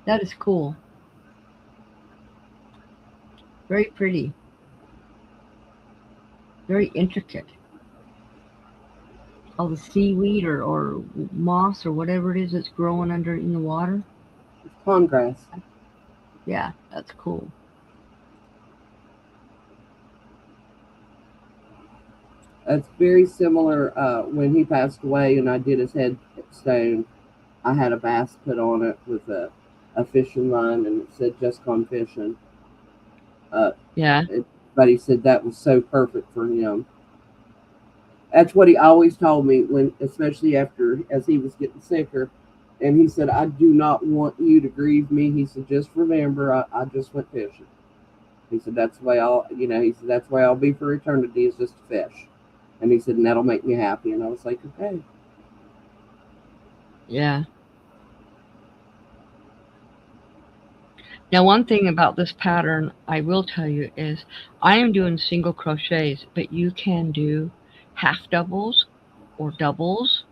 [SPEAKER 1] That is cool. Very pretty. Very intricate. All the seaweed or moss or whatever it is that's growing under in the water.
[SPEAKER 2] It's pond grass.
[SPEAKER 1] Yeah, that's cool.
[SPEAKER 2] That's very similar. When he passed away and I did his headstone, I had a bass put on it with a fishing line and it said just gone fishing. Uh,
[SPEAKER 1] Yeah.
[SPEAKER 2] but he said that was so perfect for him. That's what he always told me when, especially after as he was getting sicker. And he said, "I do not want you to grieve me." He said, "Just remember, I just went fishing." He said, "That's the way I'll, He said, "That's the way I'll be for eternity is just to fish." And he said, "And that'll make me happy." And I was like, "Okay."
[SPEAKER 1] Yeah. Now, one thing about this pattern I will tell you is I am doing single crochets, but you can do half doubles or doubles.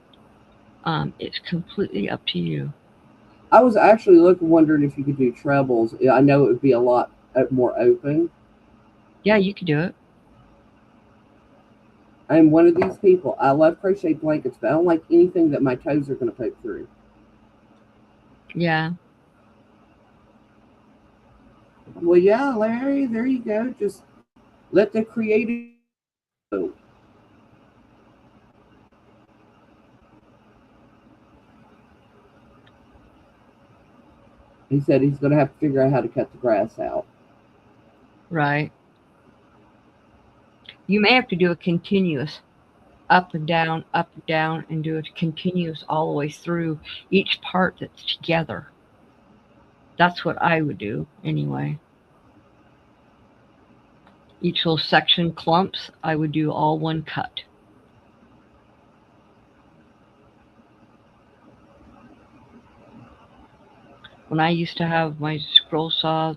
[SPEAKER 1] It's completely up to you.
[SPEAKER 2] I was actually wondering if you could do trebles. I know it would be a lot more open.
[SPEAKER 1] Yeah, you can do it.
[SPEAKER 2] I'm one of these people. I love crochet blankets, but I don't like anything that my toes are going to poke through.
[SPEAKER 1] Yeah.
[SPEAKER 2] Well, yeah, Larry, there you go. Just let the creative go. He said he's going to have to figure out how to cut the grass out.
[SPEAKER 1] Right. You may have to do a continuous up and down, and do it continuous all the way through each part that's together. That's what I would do anyway. Each little section clumps, I would do all one cut. When I used to have my scroll saw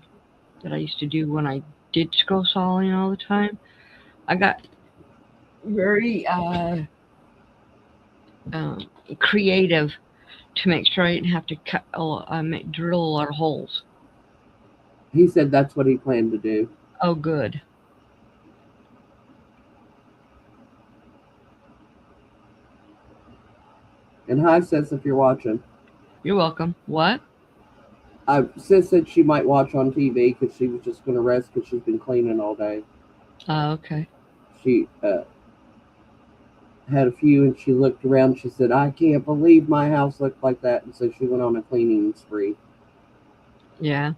[SPEAKER 1] that I used to do when I did scroll sawing all the time, I got very um, creative to make sure I didn't have to drill a lot of holes.
[SPEAKER 2] He said that's what he planned to do.
[SPEAKER 1] Oh, good.
[SPEAKER 2] And hi, sis, if you're watching.
[SPEAKER 1] You're welcome. What?
[SPEAKER 2] Sis said she might watch on TV because she was just going to rest because she's been cleaning all day.
[SPEAKER 1] Okay.
[SPEAKER 2] She had a few and she looked around. She said, "I can't believe my house looked like that." And so she went on a cleaning spree.
[SPEAKER 1] Yeah.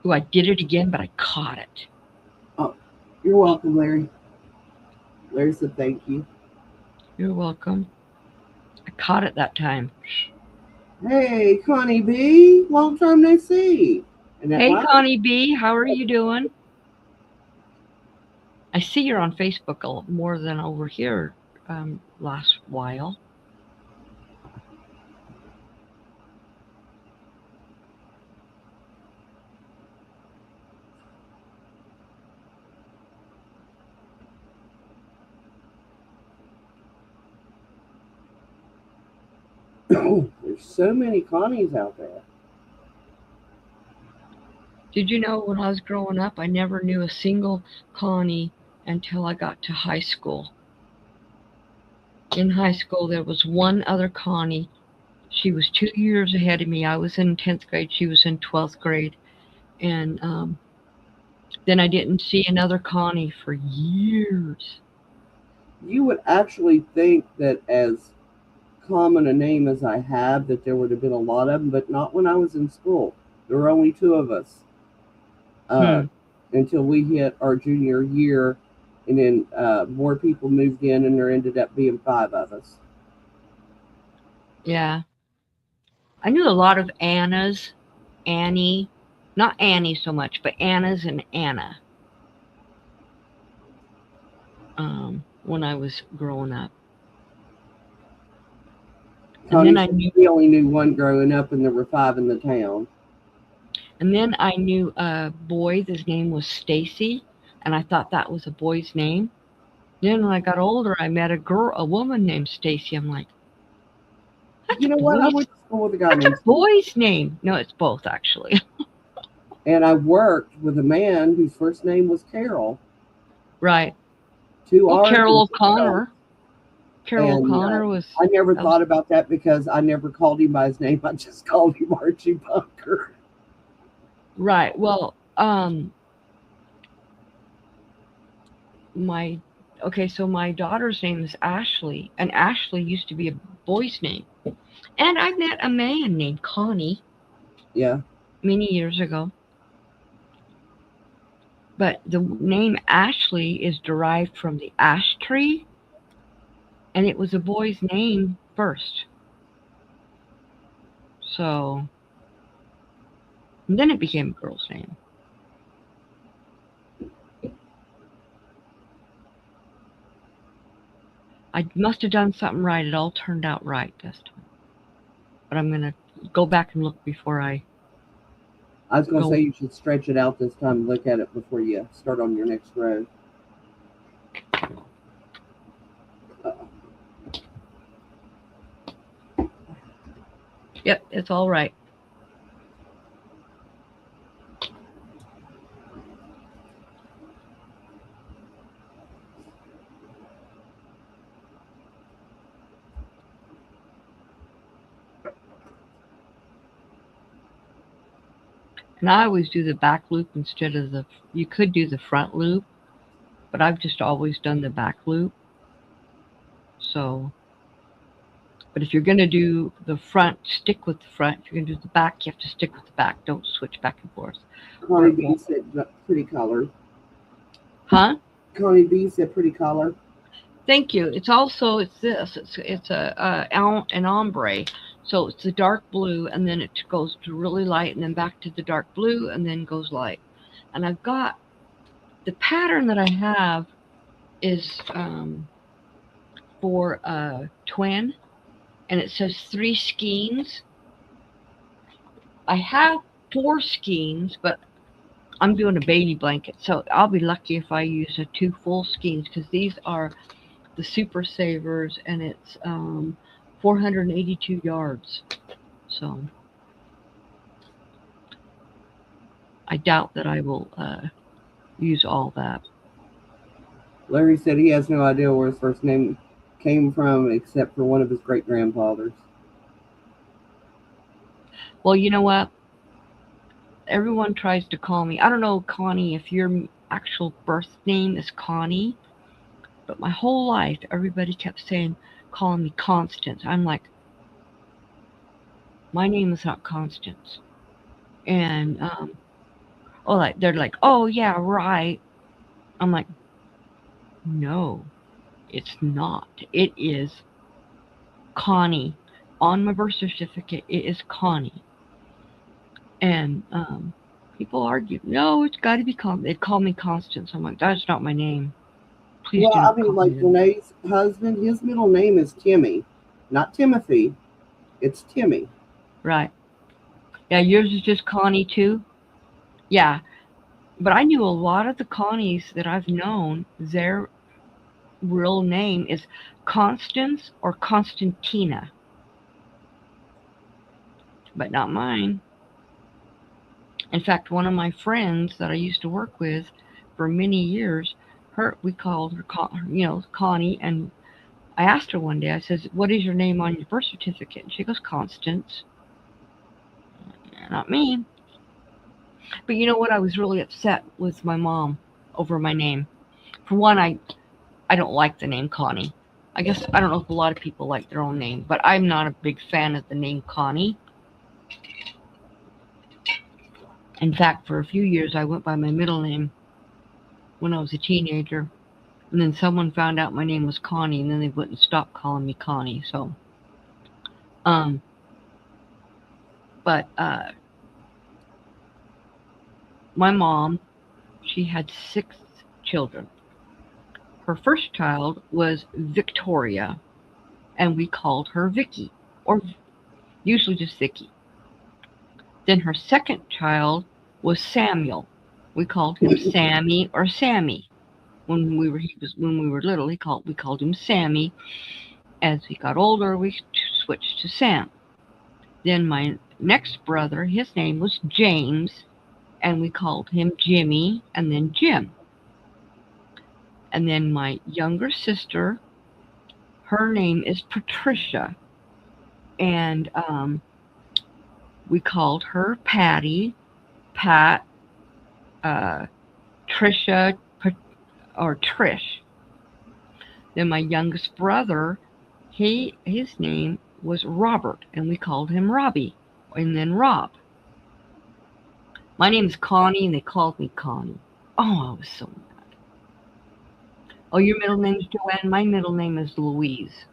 [SPEAKER 1] Oh, I did it again, but I caught it.
[SPEAKER 2] Oh, you're welcome, Larry. Larry said thank you.
[SPEAKER 1] You're welcome. I caught it that time.
[SPEAKER 2] Hey, Connie B. Long time no see. And that
[SPEAKER 1] Hey,
[SPEAKER 2] wow.
[SPEAKER 1] Connie B, how are you doing? I see you're on Facebook a lot more than over here last while.
[SPEAKER 2] There's so many Connies out there.
[SPEAKER 1] Did you know when I was growing up, I never knew a single Connie until I got to high school. In high school, there was one other Connie. She was 2 years ahead of me. I was in 10th grade, she was in 12th grade. And then I didn't see another Connie for years.
[SPEAKER 2] You would actually think that as common a name as I have, that there would have been a lot of them, but not when I was in school. There were only two of us uh,
[SPEAKER 1] Hmm.
[SPEAKER 2] until we hit our junior year, and then more people moved in, and there ended up being five of us.
[SPEAKER 1] Yeah. I knew a lot of Annas, Annie, not Annie so much, but Annas and Anna when I was growing up. And
[SPEAKER 2] Connie
[SPEAKER 1] then I
[SPEAKER 2] said
[SPEAKER 1] knew,
[SPEAKER 2] we only knew one growing up, and there were five in the town.
[SPEAKER 1] a boy. His name was Stacy, and I thought that was a boy's name. Then when I got older, I met a woman named Stacy. I'm like, that's
[SPEAKER 2] You
[SPEAKER 1] a
[SPEAKER 2] know what? I
[SPEAKER 1] boy's,
[SPEAKER 2] went to school with a guy
[SPEAKER 1] that's a
[SPEAKER 2] named Steve,
[SPEAKER 1] boy's name. No, it's both actually.
[SPEAKER 2] and I worked with a man whose first name was Carol.
[SPEAKER 1] Right.
[SPEAKER 2] Two
[SPEAKER 1] Well,
[SPEAKER 2] R's and
[SPEAKER 1] Carol
[SPEAKER 2] two L's.
[SPEAKER 1] O'Connor. Carol
[SPEAKER 2] And
[SPEAKER 1] O'Connor was.
[SPEAKER 2] I never
[SPEAKER 1] That was
[SPEAKER 2] thought about that because I never called him by his name. I just called him Archie Bunker.
[SPEAKER 1] right. Well, my okay. So my daughter's name is Ashley, and Ashley used to be a boy's name. And I met a man named Connie
[SPEAKER 2] Yeah.
[SPEAKER 1] many years ago. But the name Ashley is derived from the ash tree, and it was a boy's name first. So and then it became a girl's name. I must have done something right. It all turned out right this time. But I'm gonna go back and look before I
[SPEAKER 2] I was going to
[SPEAKER 1] go.
[SPEAKER 2] say you should stretch it out this time and look at it before you start on your next row. Uh,
[SPEAKER 1] Yep, it's all right. And I always do the back loop instead of the. You could do the front loop, but I've just always done the back loop. So, but if you're gonna do the front, stick with the front. If you're gonna do the back, you have to stick with the back. Don't switch back and forth, or
[SPEAKER 2] Connie
[SPEAKER 1] it
[SPEAKER 2] B
[SPEAKER 1] won't.
[SPEAKER 2] said pretty color.
[SPEAKER 1] Huh?
[SPEAKER 2] Connie B said pretty color.
[SPEAKER 1] Thank you. It's also it's this. It's an ombre. So it's the dark blue, and then it goes to really light, and then back to the dark blue, and then goes light. And I've got the pattern that I have is for a twin, and it says 3 skeins. I have 4 skeins, but I'm doing a baby blanket, so I'll be lucky if I use a 2 full skeins because these are the Super Savers, and it's 482 yards. So I doubt that I will use all that.
[SPEAKER 2] Larry said he has no idea where his first name came from except for one of his great grandfathers.
[SPEAKER 1] Well, you know what? Everyone tries to call me. I don't know, Connie, if your actual birth name is Connie, but my whole life everybody kept calling me Constance. I'm like, my name is not Constance. And oh, like they're like, oh yeah, right. I'm like, no, it's not. It is Connie. On my birth certificate, it is Connie. And people argue, no, it's got to be They call me Constance. I'm like, that's not my name. Please
[SPEAKER 2] Well,
[SPEAKER 1] do
[SPEAKER 2] I
[SPEAKER 1] not
[SPEAKER 2] mean,
[SPEAKER 1] call
[SPEAKER 2] like
[SPEAKER 1] me that.
[SPEAKER 2] Renee's husband, his middle name is Timmy, not Timothy. It's Timmy.
[SPEAKER 1] Right. Yeah, yours is just Connie too. Yeah, but I knew a lot of the Connies that I've known. Their real name is Constance or Constantina, but not mine. In fact, one of my friends that I used to work with for many years, we called her, Connie, and I asked her one day, I says, "What is your name on your birth certificate?" And she goes, "Constance." Not me. But you know what? I was really upset with my mom over my name. For one, I don't like the name Connie. I guess I don't know if a lot of people like their own name, but I'm not a big fan of the name Connie. In fact, for a few years, I went by my middle name when I was a teenager, and then someone found out my name was Connie, and then they wouldn't stop calling me Connie. So, um, but my mom, she had 6 children. Her first child was Victoria, and we called her Vicky, or usually just Vicky. Then her second child was Samuel. We called him Sammy or Sammy. When we were little, we called him Sammy. As he got older, we switched to Sam. Then my next brother, his name was James, and we called him Jimmy, and then Jim. And then my younger sister, her name is Patricia, and we called her Patty, Pat, uh, Trisha, or Trish. Then my youngest brother, his name was Robert, and we called him Robbie, and then Rob. My name is Connie, and they called me Connie. Oh, I was so mad. Oh, your middle name is Joanne. My middle name is Louise.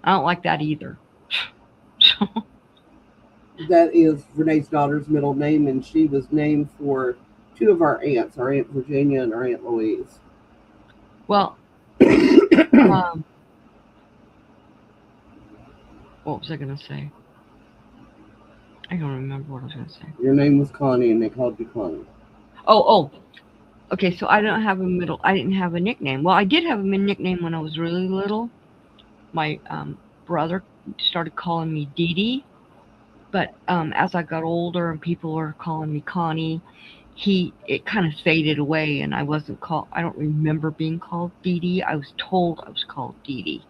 [SPEAKER 1] I don't like that either.
[SPEAKER 2] That is Renee's daughter's middle name, and she was named for 2 of our aunts, our Aunt Virginia and our Aunt Louise.
[SPEAKER 1] Well, what was I going to say? I don't remember what I was going to say.
[SPEAKER 2] Your name was Connie, and they called you Connie.
[SPEAKER 1] Oh. Okay, so I didn't have a nickname. Well, I did have a nickname when I was really little. My brother started calling me Dee Dee, but as I got older and people were calling me Connie, it kind of faded away, and I don't remember being called Dee Dee. I was told I was called Dee Dee.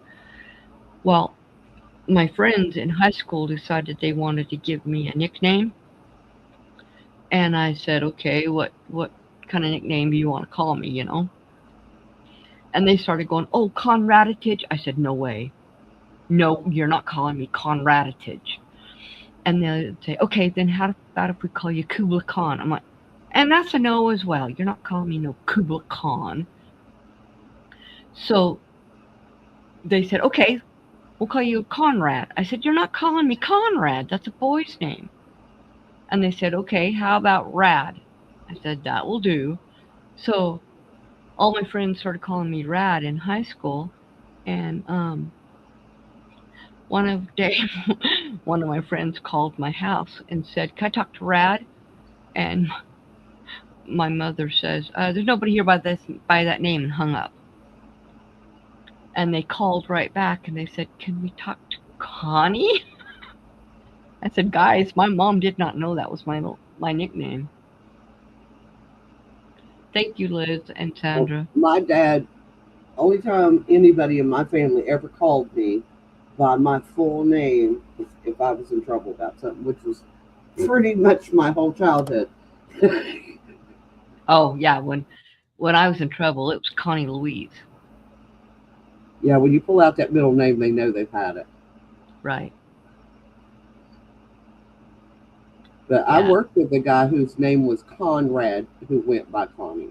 [SPEAKER 1] Well, my friends in high school decided they wanted to give me a nickname, and I said, "Okay, what kind of nickname do you want to call me, you know?" And they started going, "Oh, Conraditich." I said, "No way. No, you're not calling me Conraditich." And they'd say, "Okay, then how about if we call you Kubla Khan?" I'm like, and that's a no as well. You're not calling me no Kubla Khan. So they said, "Okay, we'll call you Conrad." I said, "You're not calling me Conrad. That's a boy's name." And they said, "Okay, how about Rad?" I said, "That will do." So all my friends started calling me Rad in high school. And one day, one of my friends called my house and said, "Can I talk to Rad?" And my mother says, "There's nobody here by that name," and hung up. And they called right back and they said, "Can we talk to Connie?" I said, "Guys, my mom did not know that was my nickname." Thank you, Liz and Sandra.
[SPEAKER 2] Well, my dad, only time anybody in my family ever called me by my full name was if I was in trouble about something, which was pretty much my whole childhood.
[SPEAKER 1] Oh yeah, when I was in trouble, it was Connie Louise.
[SPEAKER 2] Yeah, when you pull out that middle name, they know they've had it.
[SPEAKER 1] Right.
[SPEAKER 2] But yeah. I worked with a guy whose name was Conrad, who went by Connie.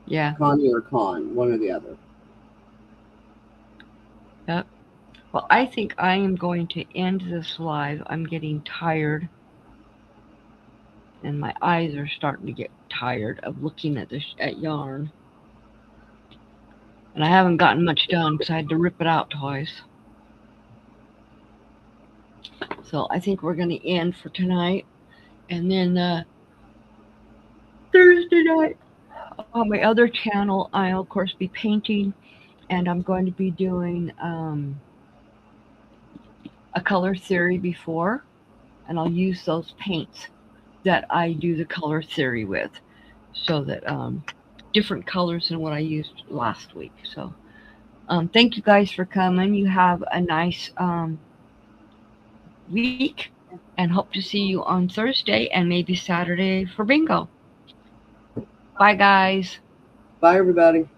[SPEAKER 1] Yeah.
[SPEAKER 2] Connie or Con, one or the other.
[SPEAKER 1] Yep. Well, I think I am going to end this live. I'm getting tired. And my eyes are starting to get tired of looking at yarn. And I haven't gotten much done because I had to rip it out twice. So I think we're going to end for tonight. And then Thursday night on my other channel, I'll of course be painting. And I'm going to be doing a color theory before. and I'll use those paints that I do the color theory with, so that different colors than what I used last week. So thank you guys for coming. You have a nice week, and hope to see you on Thursday and maybe Saturday for bingo. Bye, guys.
[SPEAKER 2] Bye, everybody.